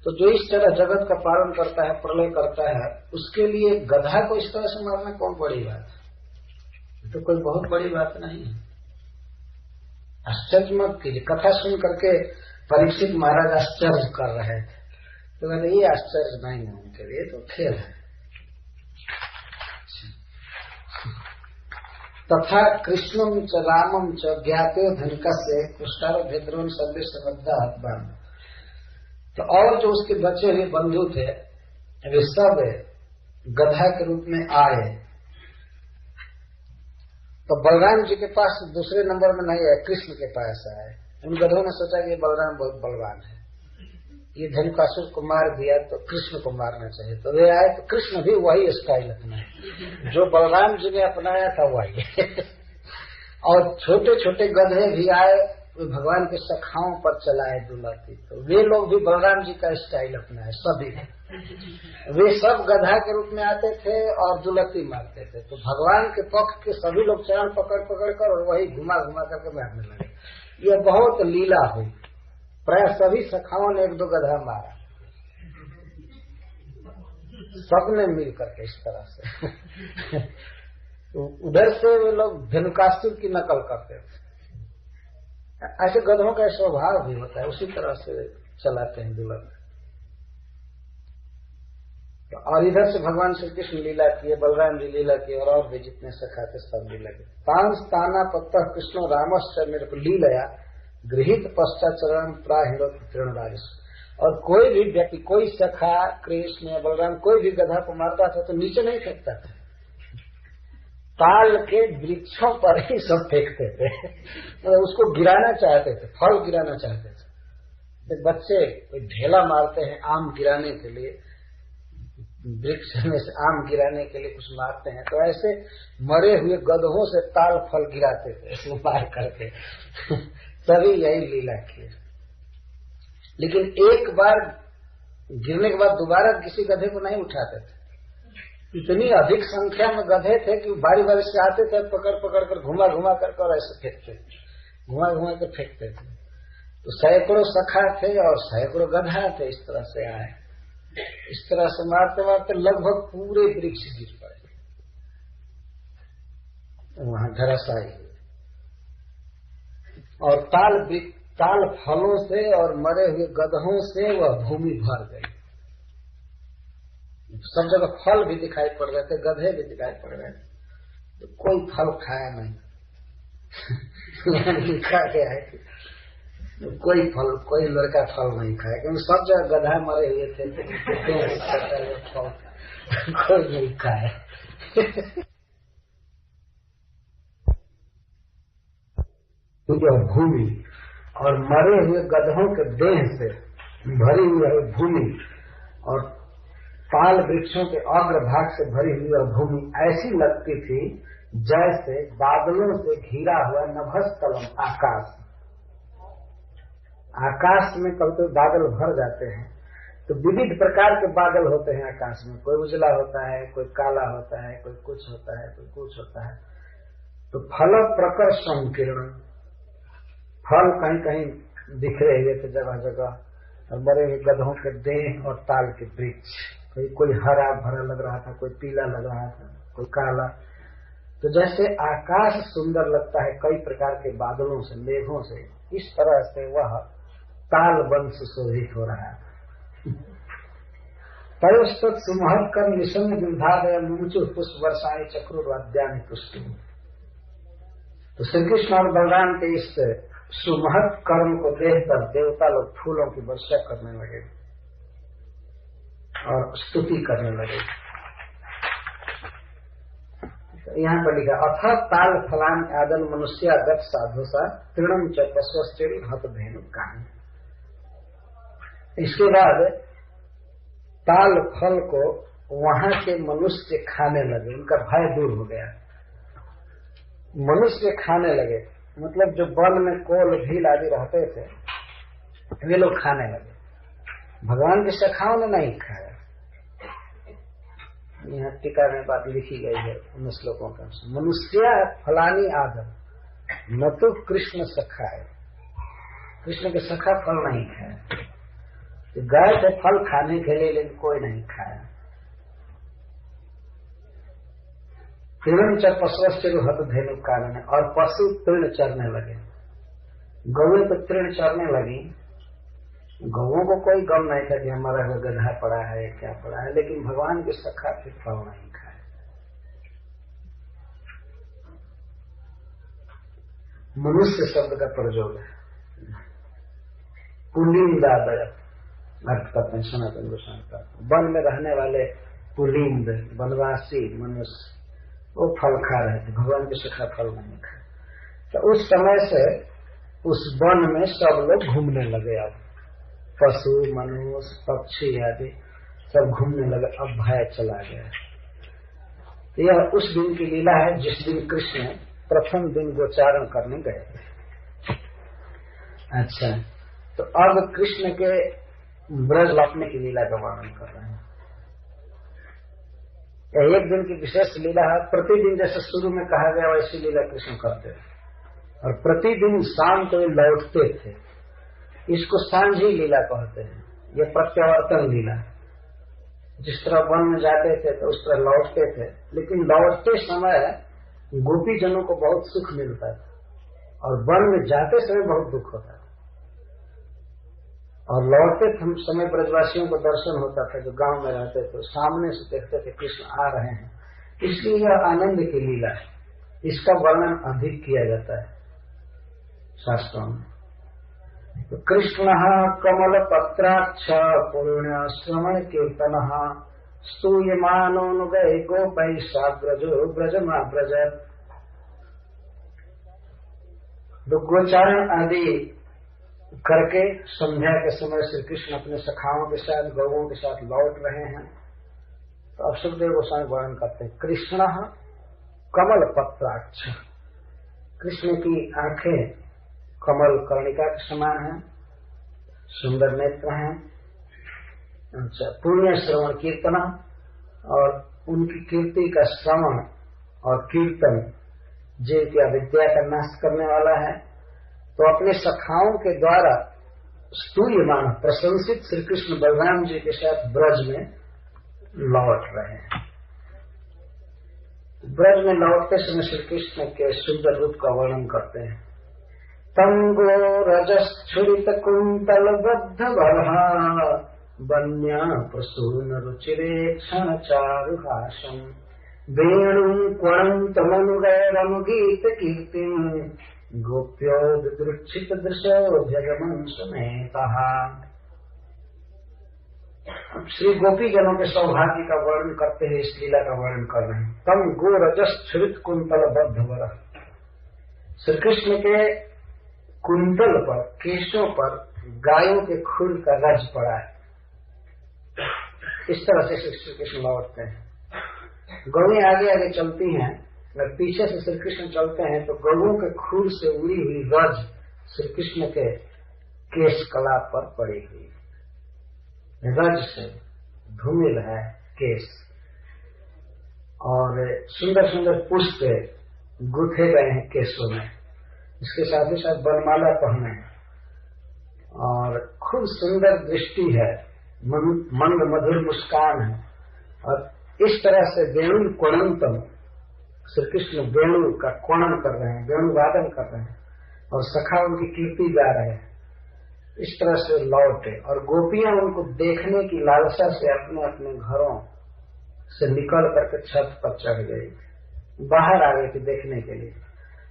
तो जो इस तरह जगत का पालन करता है, प्रलय करता है, उसके लिए गधा को इस तरह से मारना कौन बड़ी बात है? तो कोई बहुत बड़ी बात नहीं है। आश्चर्य मत कीजिए। कथा सुन करके परीक्षित महाराज आश्चर्य कर रहे थे, तो कहते ये आश्चर्य नहीं है उनके लिए, तो खेल है। तथा कृष्णम च रामम च ज्ञाते धनकस्य पुष्टार भेद्रोन सर्वे समद्धा बंद। तो और जो उसके बचे हुए बंधु थे वे सब गधा के रूप में आए। तो बलराम जी के पास दूसरे नंबर में नहीं आए, कृष्ण के पास आए। उन गधों ने सोचा कि ये बलराम बहुत बलवान है, ये धनुकासुर को मार दिया तो कृष्ण को मारना चाहिए। तो वे आए, तो कृष्ण भी वही स्टाइल अपनाए जो बलराम जी ने अपनाया था वही। और छोटे छोटे गधे भी आए, वे भगवान के सखाओं पर चलाए दुलाती। तो वे लोग भी बलराम जी का स्टाइल अपनाए। सभी वे सब गधा के रूप में आते थे और दुलती मारते थे। तो भगवान के पक्ष के सभी लोग चरण पकड़ पकड़ कर और वही घुमा घुमा करके मारने लगे। यह बहुत लीला हुई। प्राय सभी सखाओं ने एक दो गधा मारा, सबने मिल करके इस तरह से। तो उधर से वे लोग धनुकासुर की नकल करते थे। ऐसे गधों का स्वभाव भी होता है, उसी तरह से चलाते हैं दुलत। और इधर से भगवान श्री कृष्ण लीला किए, बलराम जी लीला किए, और भी जितने सखा थे सब लीला किए। तांस ताना पत्ता कृष्ण रामश्च मेरे को लीलया गृहित पश्चाचरण प्राहिणो तृणराज। और कोई भी व्यक्ति, कोई सखा कृष्ण या बलराम कोई भी गधा को मारता था तो नीचे नहीं फेंकता था, ताल के वृक्षों पर ही सब फेंकते थे। तो उसको गिराना चाहते थे, फल गिराना चाहते थे। बच्चे कोई ढेला मारते हैं आम गिराने के लिए, वृक्ष में से आम गिराने के लिए कुछ मारते हैं, तो ऐसे मरे हुए गधों से ताल फल गिराते थे इसमें मार करके। सभी यही लीला किए। लेकिन एक बार गिरने के बाद दोबारा किसी गधे को नहीं उठाते थे। इतनी अधिक संख्या में गधे थे कि बारी बारी से आते थे, पकड़ पकड़ कर घुमा घुमा कर और ऐसे फेंकते थे, घुमा घुमा कर फेंकते थे। तो सैकड़ों सखा थे और सैकड़ों गधा थे, इस तरह से आए। इस तरह से मारते मारते लगभग पूरे वृक्ष गिर पड़े, वहां धराशायी हुए। और ताल फलों से और मरे हुए गधों से वह भूमि भर गई। सब जगह फल भी दिखाई पड़ रहे थे, गधे भी दिखाई पड़ रहे थे, तो कोई फल खाया नहीं। लिखा गया है कि कोई लड़का फल नहीं खाया, क्योंकि सब जगह गधा मरे हुए थे, फल कोई नहीं खाया। भूमि और मरे हुए गधों के देह से भरी हुई है भूमि, और ताल वृक्षों के अग्रभाग से भरी हुई भूमि ऐसी लगती थी जैसे बादलों से घिरा हुआ नभस्थलम आकाश। आकाश में कभी तो बादल भर जाते हैं, तो विविध प्रकार के बादल होते हैं आकाश में। कोई उजला होता है, कोई काला होता है, कोई कुछ होता है, कोई कुछ होता है। तो फल प्रकर संकीर्ण, फल कहीं कहीं बिखरे हुए थे जगह जगह, और मरे हुए गधों के देह और ताल के वृक्ष। कोई हरा भरा लग रहा था, कोई पीला लग रहा था, कोई काला। तो जैसे आकाश सुंदर लगता है कई प्रकार के बादलों से, मेघों से, इस तरह से वह ताल वन सुशोभित हो रहा है। तयोस्तत् सुमहत कर्म निशम्य विधादय मुमुचु पुष्प वर्षाएं चक्रुर्वाद्यानि पुष्टि। तो श्री कृष्ण और बलराम के इस सुमहत कर्म को देखकर देवता लोग फूलों की वर्षा करने लगे और स्तुति करने लगे। तो यहाँ पर लिखा अथ ताल फलान आदन मनुष्य गत साधुसा तृणम च पश्वस्तिल हत धेनु कहानी। इसके बाद ताल फल को वहां के मनुष्य खाने लगे, उनका भय दूर हो गया। मनुष्य खाने लगे मतलब जो वन में कोल भील आदि रहते थे वे लोग खाने लगे। भगवान की शाखाओं ने नहीं खाया। यहाँ टीका में बात लिखी गई है उन श्लोकों का। मनुष्य फलानी आदम न तो कृष्ण सखा है, कृष्ण के सखा फल नहीं खाया। तो गए थे फल खाने के लिए लेकिन कोई नहीं खाया। तृण चर पशु हत धेनु कारण, और पशु तृण चरने लगे। गौएं तो तृण चरने लगी। गौओं को कोई गम नहीं था कि हमारा गधा पड़ा है क्या पड़ा है, लेकिन भगवान के सखा फिर फल नहीं खाए। मनुष्य शब्द का प्रयोग है। पुलिंदादय अर्थ करते हैं सनातन गोस्वामी का। वन में रहने वाले पुलिंद वनवासी मनुष्य वो फल खा रहे थे, भगवान के सखा फल नहीं खाए। तो उस समय से उस वन में सब लोग घूमने लगे। अब पशु मनुष्य पक्षी आदि सब घूमने लगे। अब भय चला गया। यह उस दिन की लीला है जिस दिन कृष्ण प्रथम दिन गोचारण करने गए थे। अच्छा, तो अब कृष्ण के ब्रज लौटने की लीला का वर्णन कर रहे हैं। यह एक दिन की विशेष लीला है। प्रतिदिन जैसे शुरू में कहा गया वैसी लीला कृष्ण करते थे और प्रतिदिन शाम को लौटते थे। इसको सांझी लीला कहते हैं। यह प्रत्यावर्तन लीला। जिस तरह वन में जाते थे तो उस तरह लौटते थे, लेकिन लौटते समय गोपीजनों को बहुत सुख मिलता था और वन में जाते समय बहुत दुख होता था। और लौटते समय ब्रजवासियों को दर्शन होता था जो गांव में रहते थे, सामने से देखते थे कृष्ण आ रहे हैं। इसलिए यह आनंद की लीला है। इसका वर्णन अधिक किया जाता है शास्त्रों में। तो कृष्ण कमल पत्राक्ष पुण्य श्रवण कीर्तन स्तूयमानोनुगय गोपैशाग्रजो ब्रजमा ब्रज। गोचारण आदि करके संध्या के समय श्री कृष्ण अपने सखाओं के साथ गौओं के साथ लौट रहे हैं। तो अब सुखदेव गोस्वामी वर्णन करते हैं। कृष्ण कमल पत्राक्ष, कृष्ण की आंखें कमल कर्णिका के समान है, सुंदर नेत्र हैं। अच्छा, पुण्य श्रवण कीर्तन, और उनकी कीर्ति का श्रवण और कीर्तन जो कि अविद्या का नाश करने वाला है। तो अपने सखाओं के द्वारा स्तूयमान प्रशंसित श्री कृष्ण बलराम जी के साथ ब्रज में लौट रहे हैं। ब्रज में लौटते समय श्री कृष्ण के सुंदर रूप का वर्णन करते हैं। तंगो रजस्फुरित कुंतल बद्ध बलहा वन्या प्रसून रुचिरे क्षण चारुहासम वेणु क्वणंतमनुगैरम गीत कीर्तिम गोप्यो दृक्षित दृशो जगमन समेतः। श्री गोपी जनों के सौभाग्य का वर्णन करते हैं, इस लीला का वर्णन कर रहे हैं। तम गो रजस्फुरित कुंतल बद्ध वर, श्री कृष्ण के कुंतल पर केशों पर गायों के खून का रज पड़ा है। इस तरह से श्री कृष्ण लौटते हैं। गौएं आगे आगे चलती हैं, अगर पीछे से श्री कृष्ण चलते हैं तो गौओं के खून से उड़ी हुई रज श्री कृष्ण के केश कलाप पर पड़ी हुई। रज से धूमिल है केश, और सुंदर सुंदर पुष्प गुथे गए हैं केशों में। इसके साथ ही साथ वनमाला पहने और खूब सुंदर दृष्टि है, मंद मधुर मुस्कान है। और इस तरह से वेणु कोणंतम, श्री कृष्ण वेणु का कोणन कर रहे हैं, वेणु वादन कर रहे हैं और सखा उनकी कीर्ति गा रहे हैं। इस तरह से लौटे और गोपियां उनको देखने की लालसा से अपने अपने घरों से निकल करके छत पर चढ़ गई, बाहर आ गई थी देखने के लिए।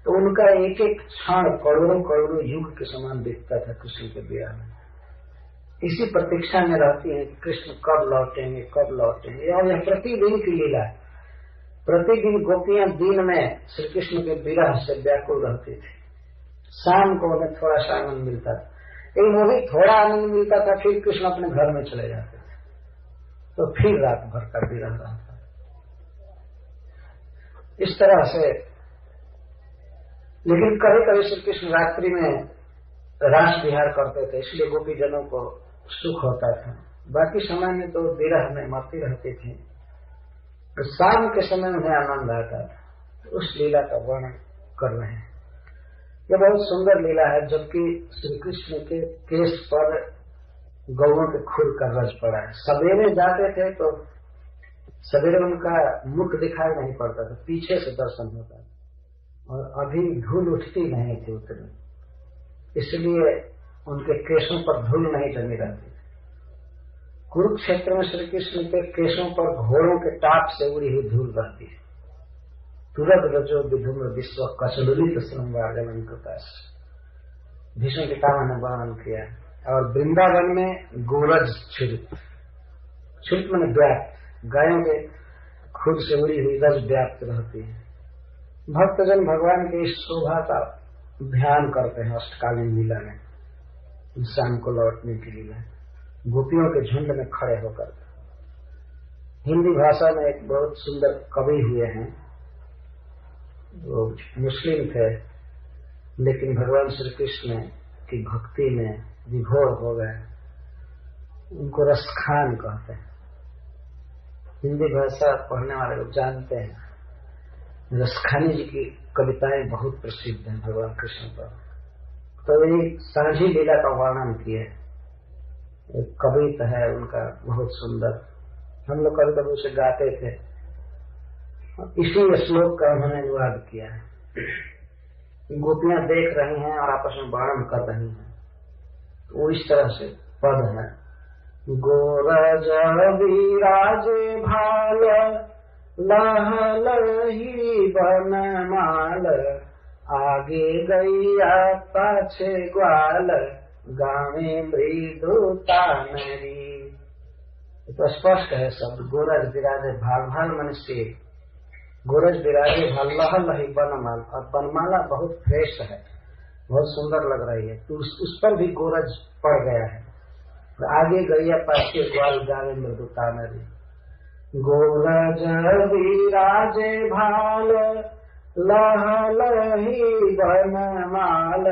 तो उनका एक एक क्षण करोड़ों करोड़ों युग के समान दिखता था कृष्ण के ब्याह में। इसी प्रतीक्षा में रहती है कि कृष्ण कब लौटेंगे कब लौटेंगे। और यह प्रतिदिन की लीला है। प्रतिदिन गोपियां दिन में श्री कृष्ण के विरह से व्याकुल रहती थी। शाम को उन्हें थोड़ा सा आनंद मिलता था, लेकिन वो भी थोड़ा आनंद मिलता था, फिर कृष्ण अपने घर में चले जाते थे। तो फिर रात भर का विरह रहता। इस तरह से, लेकिन कभी कभी श्री कृष्ण रात्रि में रास विहार करते थे, इसलिए गोपीजनों को सुख होता था। बाकी समय में तो विरह में मती रहती थी, तो शाम के समय उन्हें आनंद आता था। उस लीला का वर्णन कर रहे हैं। यह बहुत सुंदर लीला है। जबकि श्री कृष्ण के केश पर गौओं के खुर का रज पड़ा है। सवेरे जाते थे तो सवेरे उनका मुख दिखाई नहीं पड़ता था, पीछे से दर्शन होता था, और अभी धूल उठती नहीं थी उतनी, इसलिए उनके केशों पर धूल नहीं जमी रहती। कुरुक्षेत्र में श्री कृष्ण के केशों पर घोड़ों के टाप से उड़ी हुई धूल रहती है। तुरंत रजो विधुम्र विश्व कचलुलित श्रृंगारगमन कृता, भीष्म पितामह ने वर्णन किया। और वृंदावन में गोरज छिड़क, छिड़क मैंने व्याप्त, गायों के खुद से उड़ी हुई रज व्याप्त रहती है। भक्तजन भगवान की इस शोभा का ध्यान करते हैं अष्टकालीन लीला में, शाम को लौटने के लिए गोपियों के झुंड में खड़े होकर। हिंदी भाषा में एक बहुत सुंदर कवि हुए हैं, वो मुस्लिम थे, लेकिन भगवान श्री कृष्ण की भक्ति में विभोर हो गए। उनको रसखान कहते हैं। हिंदी भाषा पढ़ने वाले लोग जानते हैं। रसखानी जी की कविताएं बहुत प्रसिद्ध हैं भगवान कृष्ण पर। तो ये सांझी लीला का वर्णन किए। एक कविता है उनका बहुत सुंदर, हम लोग कभी कभी उसे गाते थे। इसी श्लोक का उन्होंने अनुवाद किया है। गोपियां देख रही हैं और आपस में वर्णन कर रही हैं, तो वो इस तरह से पद है। गोरज विराजे भाल लहलही बनमाल, आगे गैया पाछे ग्वाल, गावे मृदुता नरी। तो स्पष्ट है शब्द। गोरज विराजे भाल, भाल मनुष्य, गोरज विराजे भाल लहलही बनमाल, और बनमाला बहुत फ्रेश है, बहुत सुंदर लग रही है, तो उस पर भी गोरज पड़ गया है। तो आगे गैया पाछे ग्वाल, गावे मृदुता नरी। गोरज विराजे भाल लहलही बनमाल,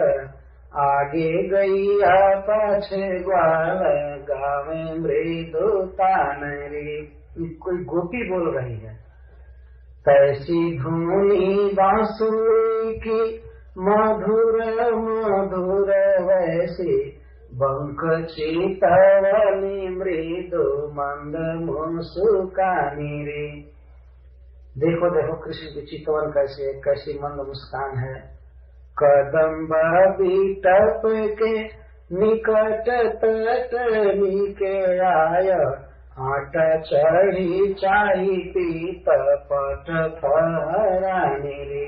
आगे गैया पाछे ग्वाल, गावे मृदुता नरी। कोई गोपी बोल रही है। कैसी धुनी बांसुरी की मधुर मधुर वैसी, बंक चितवनी मृदु मंद मुस्कानी रे। देखो देखो कृष्ण की चितवन कैसी है, कैसी मंद मुस्कान है। कदम्ब बीटप के निकट तटनी के आय, आटा चढ़ी चाही पीत पट फहरानी रे।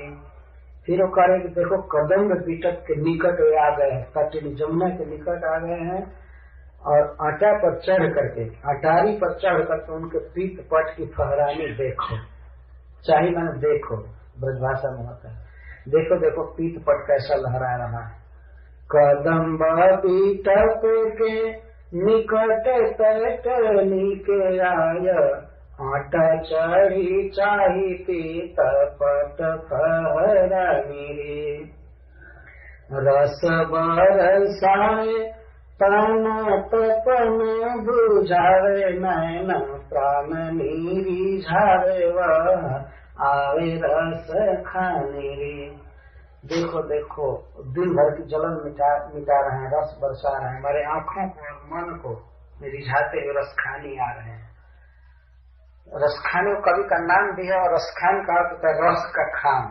फिर वो कह रहे कि देखो कदम्ब बीटप के निकट आ गए हैं, तटिनी जमुना के निकट आ गए हैं, और आटा पर चढ़ करके, अटारी पर चढ़ करके उनके पीत पट की फहरानी देखो। चाहे मैंने देखो, ब्रजभाषा में होता है, देखो देखो पीत पट कैसा लहरा रहा है। कदम्ब बीटप के निकट तटनी के आय, आटा चढ़ी चाही पीत पट फहरानी रे। रस बरसाए तन तपन बुझावे, नैन प्राण नीरी झावे, वह आवे रस खाने रे। देखो देखो दिन भर की जलन मिटा रहे हैं, रस बरसा रहे हैं, हमारे आंखों को और मन को रिझाते हुए रस खानी आ रहे हैं। रसखाने को कवि का नाम भी है, और रसखान का अर्थ है रस का खान।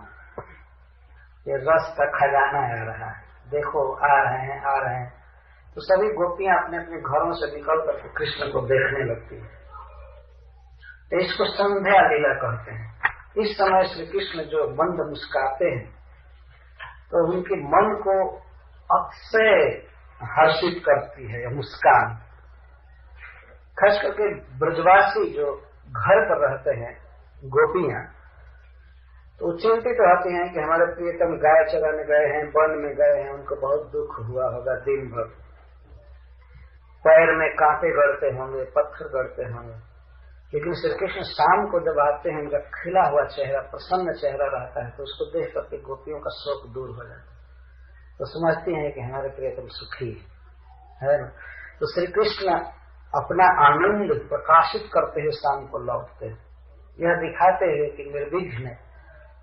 ये रस का खजाना आ रहा है, देखो आ रहे हैं आ रहे हैं। तो सभी गोपियां अपने अपने घरों से निकल कर कृष्ण को देखने लगती है। तो इसको संध्या लीला कहते हैं। इस समय श्री कृष्ण जो मंद मुस्काते हैं, तो उनके मन को अक्षय हर्षित करती है यह मुस्कान। खास करके ब्रजवासी जो घर पर रहते हैं गोपियां, तो चिंतित रहते हैं कि हमारे प्रियतम गाय चराने गए हैं, वन में गए हैं, उनको बहुत दुख हुआ होगा, दिन भर पैर में कांटे गड़ते होंगे, पत्थर गड़ते होंगे, लेकिन श्री कृष्ण शाम को जब आते हैं, उनका खिला हुआ चेहरा, प्रसन्न चेहरा रहता है, तो उसको देख करके गोपियों का शोक दूर हो जाता है, तो समझती हैं कि हमारे प्रियतम सुखी है ना। तो श्री कृष्ण अपना आनंद प्रकाशित करते हुए शाम को लौटते हैं, यह दिखाते हुए कि निर्विघ्न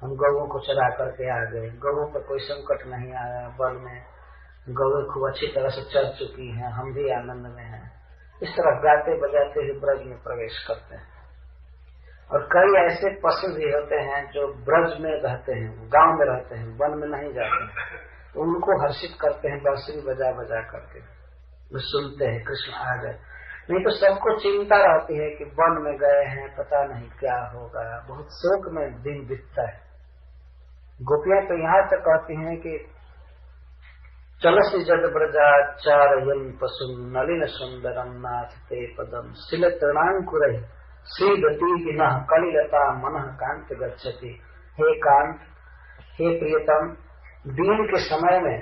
हम गौओं को चरा करके आ गए, गौओं पर कोई संकट नहीं आया, वन में गौएं खूब अच्छी तरह से चल चुकी हैं, हम भी आनंद में हैं। इस तरह गाते बजाते हुए ब्रज में प्रवेश करते हैं। और कई ऐसे पशु भी होते हैं जो ब्रज में रहते हैं, गांव में रहते हैं, वन में नहीं जाते हैं, तो उनको हर्षित करते हैं बांसुरी बजा बजा करके, वो सुनते हैं कृष्ण आ गए। नहीं तो सबको चिंता रहती है कि वन में गए हैं, पता नहीं क्या होगा, बहुत शोक में दिन बीतता है। गोपियां तो यहाँ तक कहती हैं कि चलसी जद ब्रजाचारयन् पशुं नलिन सुंदरम नाथ ते पदम शिल तृणांकुरैः श्रीगति नः कलिलता मनः कांत गच्छति। हे कांत, हे प्रियतम, दिन के समय में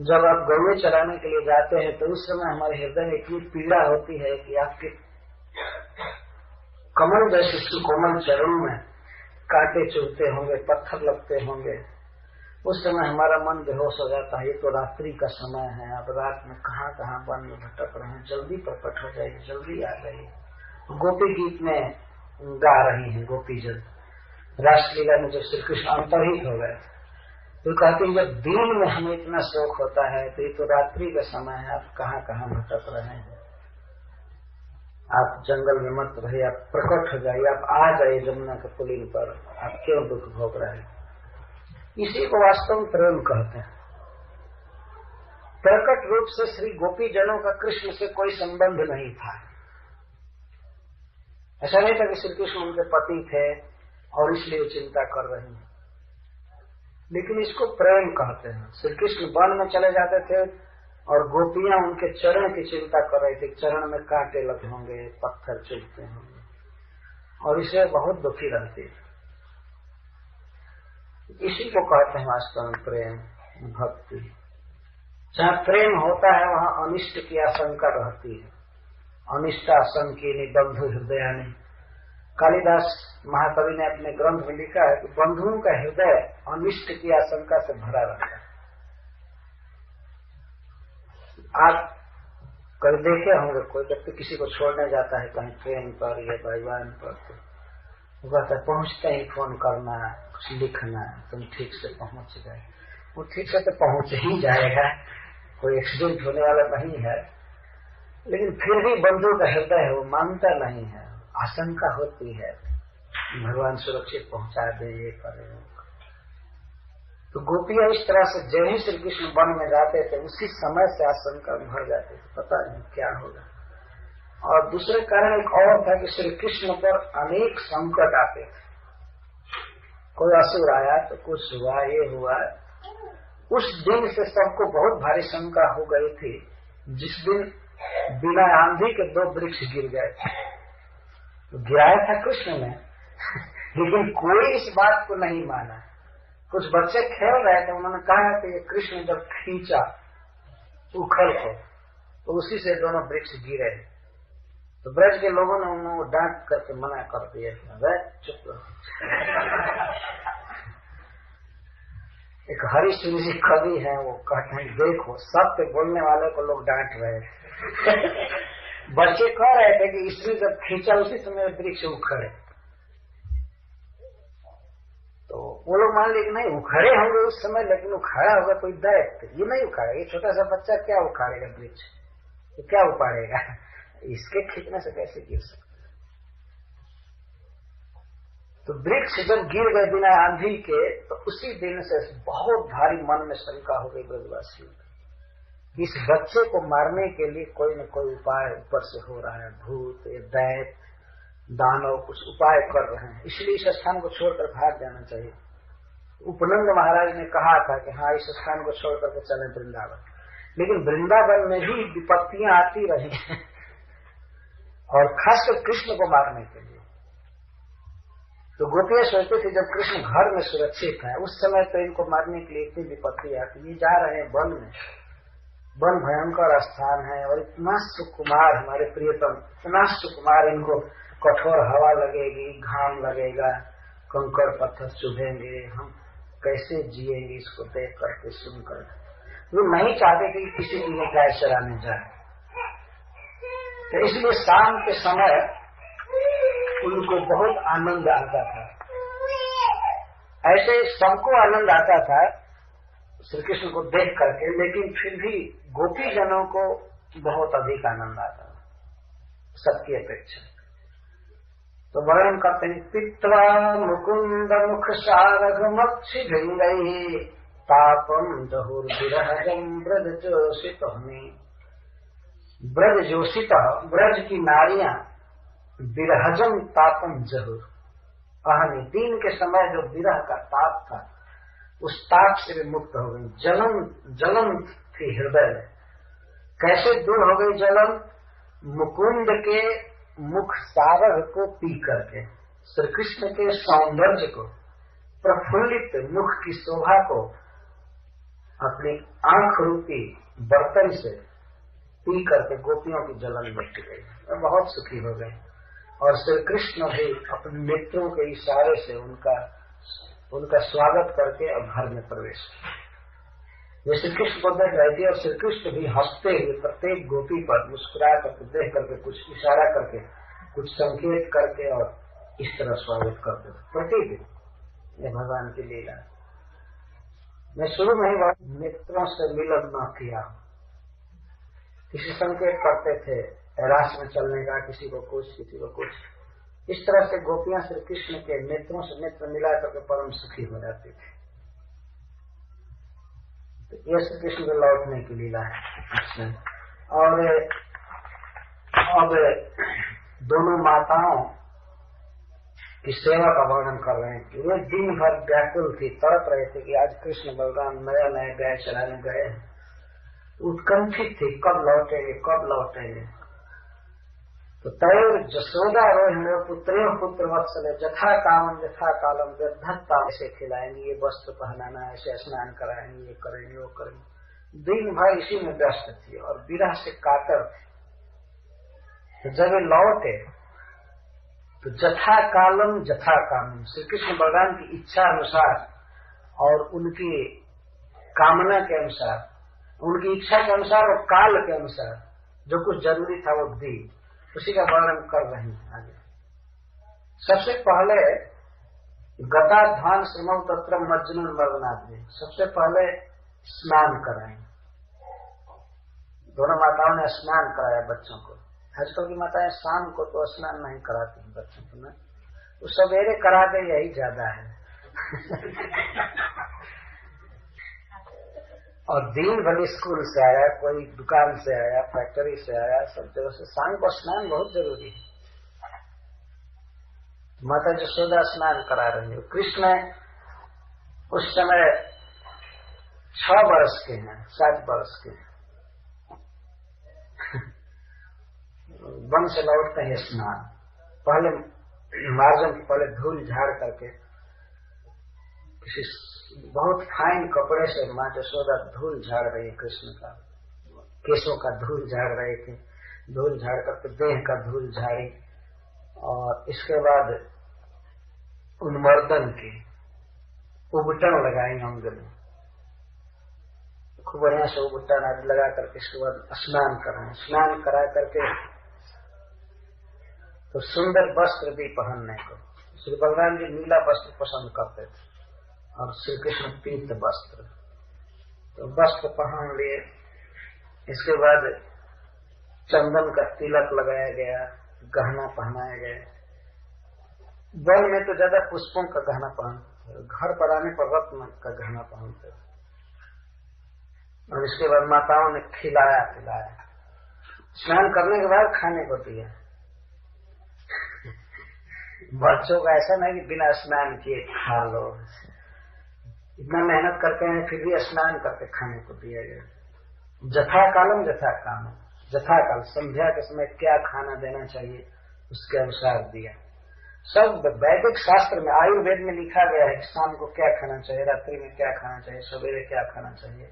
जब आप गौएं चराने के लिए जाते हैं तो उस समय हमारे हृदय में इतनी पीड़ा होती है कि आपके कमल जैसे सुकोमल चरणों में कांटे चुभते होंगे, पत्थर लगते होंगे। उस समय हमारा मन बेहोश हो जाता है, ये तो रात्रि का समय है, अब रात में कहाँ कहाँ वन में भटक रहे हैं, जल्दी प्रकट हो जाइए, जल्दी आ जाइए। गोपी गीत में गा रही हैं गोपी जन, रासलीला में जब श्री कृष्ण अंतर्हित हो गए तो कहते हैं जब दिन में हमें इतना शौक होता है तो ये तो रात्रि का समय है, आप कहाँ कहाँ भटक रहे हैं, आप जंगल में मत रहिए, आप प्रकट हो जाइए, आप आ जाइए जमुना के पुलिन पर, आप क्यों दुख भोग रहे हैं। इसी को वास्तव में प्रेम कहते हैं। प्रकट रूप से श्री गोपी जनों का कृष्ण से कोई संबंध नहीं था। ऐसा नहीं था कि श्री कृष्ण उनके पति थे और इसलिए चिंता कर रहे हैं, लेकिन इसको प्रेम कहते हैं। श्री कृष्ण वन में चले जाते थे और गोपियां उनके चरण की चिंता कर रही थी, चरण में कांटे लगे होंगे, पत्थर चुभते होंगे, और इसे बहुत दुखी रहती है। इसी को कहते हैं वास्तव में प्रेम, भक्ति। जहाँ प्रेम होता है वहाँ अनिष्ट की आशंका रहती है। अनिष्टाशंकिनी बंधु हृदयानि, कालिदास महाकवि ने अपने ग्रंथ में लिखा है कि बंधुओं का हृदय अनिष्ट की आशंका से भरा रहता है। आप कभी देखे होंगे कोई व्यक्ति किसी को छोड़ने जाता है कहीं ट्रेन पर या परिवहन पर, तो कहता है पहुंचते ही फोन करना, कुछ लिखना, तुम ठीक से पहुंच गए। वो ठीक से तो पहुंच ही जाएगा, कोई एक्सीडेंट होने वाला नहीं है, लेकिन फिर भी बंधु का हृदय है वो मानता नहीं है, आशंका होती है भगवान सुरक्षित पहुंचा दे, ये करे। तो गोपियां इस तरह से जब ही श्री कृष्ण वन में जाते थे उसी समय से आशंका भर जाते थे, पता नहीं क्या होगा। और दूसरे कारण एक और था कि श्री कृष्ण पर अनेक संकट आते थे, कोई असुर आया तो कुछ हुआ, ये हुआ। उस दिन से सबको बहुत भारी शंका हो गई थी जिस दिन बिना आंधी के 2 वृक्ष गिर गए थे। तो गिराया था कृष्ण ने लेकिन कोई इस बात को नहीं माना। कुछ बच्चे खेल रहे थे, उन्होंने कहा कि ये कृष्ण जब खींचा उखड़ को तो उसी से दोनों वृक्ष गिरे। तो ब्रज के लोगों ने उन्हें डांट करके मना कर दिया, चुप रहो। एक हरीश जी कवि है, वो कहते हैं देखो सत्य बोलने वाले को लोग डांट रहे थे। बच्चे कह रहे थे कि इसने जब खींचा उसी समय वृक्ष उखड़े, तो वो लोग मान लिए कि नहीं उखड़े होंगे उस समय, लेकिन उखाड़ा होगा कोई दैत्य, ये नहीं उखाड़ा। ये छोटा सा बच्चा क्या उखाड़ेगा वृक्ष, तो क्या उपाड़ेगा, इसके खींचने से कैसे गिर सकते। तो वृक्ष जब गिर गए बिना आंधी के, तो उसी दिन से बहुत भारी मन में शंका हो गई ब्रजवासियों की, इस बच्चे को मारने के लिए कोई न कोई उपाय ऊपर से हो रहा है, भूत दैत्य दानव कुछ उपाय कर रहे हैं, इसलिए इस स्थान को छोड़कर भाग जाना चाहिए। उपनंद महाराज ने कहा था कि हाँ इस स्थान को छोड़ करके चलें वृंदावन, लेकिन वृंदावन में भी विपत्तियां आती रही हैं और खासकर कृष्ण को मारने के लिए। तो गोपियां सोचते थे जब कृष्ण घर में सुरक्षित है उस समय तो इनको मारने के लिए इतनी विपत्ति आती, ये जा रहे हैं वन में, वन भयंकर स्थान है और इतना सुकुमार हमारे प्रियतम, इतना सुकुमार, इनको कठोर हवा लगेगी, घाम लगेगा, कंकड़ पत्थर चुभेंगे, हम कैसे जिएंगे इसको देख करके सुनकर। वो नहीं चाहते कि किसी की भी गाय चराने जाए। तो इसलिए शाम के समय उनको बहुत आनंद आता था। ऐसे सबको आनंद आता था श्री कृष्ण को देख करके, लेकिन फिर भी गोपी जनों को बहुत अधिक आनंद आता था सबकी अपेक्षा। तो वर्णन करते हैं, पित्वा मुकुंद मुख शारगमक्षि भिंगई तापम जहुर्विरहजम ब्रज जोषित। ब्रज जोषित, ब्रज की नारियां विरहजम तापम जहुर कहनी, दिन के समय जो विरह का ताप था उस ताप से भी मुक्त हो गई। जलन थी हृदय में, कैसे दूर हो गई जलन? मुकुंद के मुख सारग को पी करके, श्री कृष्ण के सौंदर्य को, प्रफुल्लित मुख की शोभा को अपनी आंख रूपी बर्तन से पी करके गोपियों की जलन मिट गई, बहुत सुखी हो गए। और श्री कृष्ण भी अपने नेत्रों के इशारे से उनका स्वागत करके और घर में प्रवेश किया। वे श्री कृष्ण को देख रहे थे और श्री कृष्ण भी हंसते हुए प्रत्येक गोपी पर मुस्कुरा करके, देख करके, कुछ इशारा करके, कुछ संकेत करके और इस तरह स्वागत करते थे प्रतिदिन। ये भगवान की लीला। मैं शुरू में ही नेत्रों से मिलन न किया, किसी संकेत करते थे रास में चलने का, किसी को कुछ। इस तरह से गोपियां श्री कृष्ण के नेत्रों से नेत्र मिला करके परम सुखी हो जाती थी। तो ये श्री कृष्ण के लौटने की लीला है। और अब दोनों माताओं की सेवा का वर्णन कर रहे हैं कि वे दिन भर व्याकुल थी, तड़प रहे थे कि आज कृष्ण बलराम नए गाय चराने गए, उत्कंठित थी कब लौटेंगे। तो तयोर जसोदा रोहिणी पुत्रो पुत्र वत्सले जथा कामम यथा कालम व्यधत्ता, ऐसे खिलाएंगे, ये वस्त्र पहनाना, ऐसे स्नान कराएंगे, ये करेंगे वो करेंगे। दिन भर इसी में व्यस्त थी और विरह से कातर थे। तो जब वे लौटे तो जथा कालम जथा कामम, श्री कृष्ण बलराम की इच्छा अनुसार और उनकी कामना के अनुसार, उनकी इच्छा के अनुसार और काल के अनुसार जो कुछ जरूरी था वो दी, उसी का वर्णन कर रहे हैं आगे। सबसे पहले गताध्वान श्रमौ तत्र मज्जनून मर्दनाद्रि, सबसे पहले स्नान कराएं। दोनों माताओं ने स्नान कराया बच्चों को। आजकल की माताएं शाम को तो स्नान नहीं कराती हैं बच्चों को, ना, वो सवेरे करा दे यही ज्यादा है। और दिन भर स्कूल से आया, कोई दुकान से आया, फैक्ट्री से आया, सब जगह से, शाम को स्नान बहुत जरूरी है। माता यशोदा स्नान करा रही है। कृष्ण उस समय 6 वर्ष के हैं, 7 वर्ष के हैं। वन से लौटते हैं स्नान, पहले मार्जन के पहले धूल झाड़ करके किसी बहुत फाइन कपड़े से माँ यशोदा धूल झाड़ रही है, कृष्ण का केशों का धूल झाड़ रहे थे। धूल झाड़ करके देह का धूल झाड़ी और इसके बाद उन्मर्दन की उबटन लगाई अंग में, खूब बढ़िया से उबटन आदि लगा करके इसके बाद स्नान कराएं। स्नान करा करके तो सुंदर वस्त्र भी पहनने को, श्री बलराम जी नीला वस्त्र पसंद करते थे और श्री कृष्ण पीत वस्त्र, तो वस्त्र पहन लिए। इसके बाद चंदन का तिलक लगाया गया, गहना पहनाया गया। वन में तो ज्यादा पुष्पों का गहना पहनते, घर पर आने पर रत्न का गहना पहनते। और इसके बाद माताओं ने खिलाया पिलाया। स्नान करने के बाद खाने को दिया। बच्चों का ऐसा नहीं कि बिना स्नान किए खा लो, इतना मेहनत करते हैं फिर भी स्नान करके खाने को दिया गया। जथा कालम जथा काम, जथा काल संध्या के समय क्या खाना देना चाहिए उसके अनुसार दिया। सब वैदिक शास्त्र में, आयुर्वेद में लिखा गया है कि शाम को क्या खाना चाहिए, रात्रि में क्या खाना चाहिए, सवेरे क्या खाना चाहिए,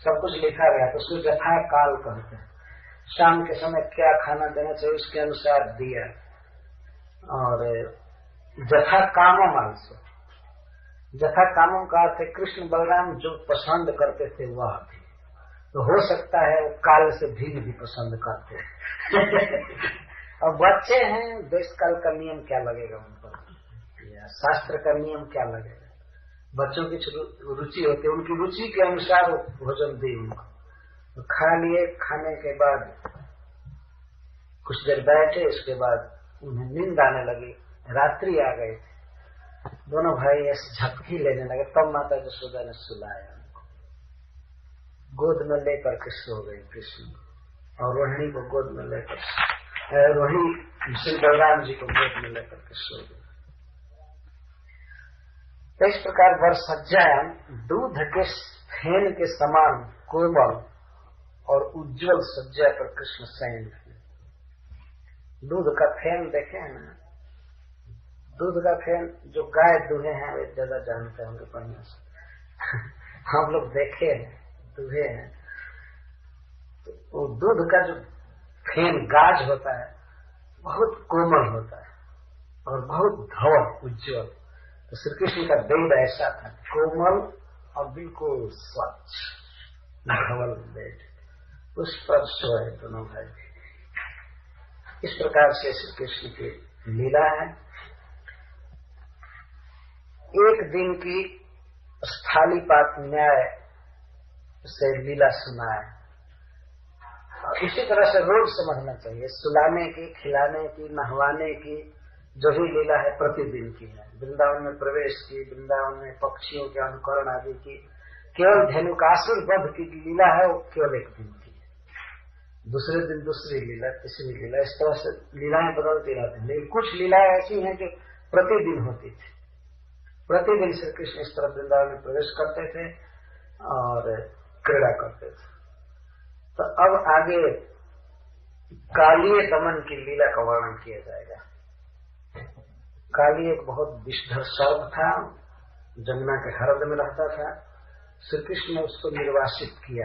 सब कुछ लिखा गया। तो उसको जथा काल कहते हैं। शाम के समय क्या खाना देना चाहिए उसके अनुसार दिया। और जथा कामम आंसू, जथा कामम का अर्थ है कृष्ण बलराम जो पसंद करते थे वह भी, तो हो सकता है वो काल से भी पसंद करते हैं। और बच्चे हैं, देश काल का नियम क्या लगेगा उन पर, या शास्त्र का नियम क्या लगेगा। बच्चों की रुचि होती है, उनकी रुचि के अनुसार भोजन दी उनको, तो खा लिए। खाने के बाद कुछ देर बैठे, उसके बाद उन्हें नींद आने लगी, रात्रि आ गई। दोनों भाई ऐसे झपकी लेने लगे, तब माता यशोदा ने सुलाया उनको, गोद में लेकर के सो गए कृष्ण, और रोहिणी को गोद में लेकर, रोहिणी श्री बलराम जी को गोद में लेकर के सो गए। तो इस प्रकार वरसज्जायां दूध के फेन के समान कोमल और उज्जवल सज्जा पर कृष्ण शयन थे। दूध का फेन देखे हैं ना, दूध का फेन जो गाय दूहे हैं वे ज्यादा जानते होंगे बढ़िया से। हम लोग देखे हैं, दूहे हैं, तो वो दूध का जो फेन गाज होता है बहुत कोमल होता है और बहुत धवल उज्जवल। तो श्री कृष्ण का देह ऐसा था, कोमल और बिल्कुल स्वच्छ धवल देह, उस पर सोए दोनों भाई। इस प्रकार से श्री कृष्ण की लीला है। एक दिन की स्थालीपात न्याय से लीला सुनाए, और इसी तरह से रोज समझना चाहिए। सुलाने की, खिलाने की, नहवाने की जो भी लीला है प्रतिदिन की है। वृंदावन में प्रवेश की, वृंदावन में पक्षियों के अनुकरण आदि की, केवल धेनुकासुर वध की लीला है वो केवल एक दिन की है। दूसरे दिन दूसरी लीला, तीसरी लीला, इस तरह से लीलाएं बदलती रहती हैं। लेकिन कुछ लीलाएं ऐसी हैं जो प्रतिदिन होती थी। प्रतिदिन श्री कृष्ण इस तरह वृंदावन में प्रवेश करते थे और क्रीड़ा करते थे। तो अब आगे कालीय दमन की लीला का वर्णन किया जाएगा। काली एक बहुत विषधर सर्प था, जमुना के हृदय में रहता था। श्री कृष्ण ने उसको निर्वासित किया।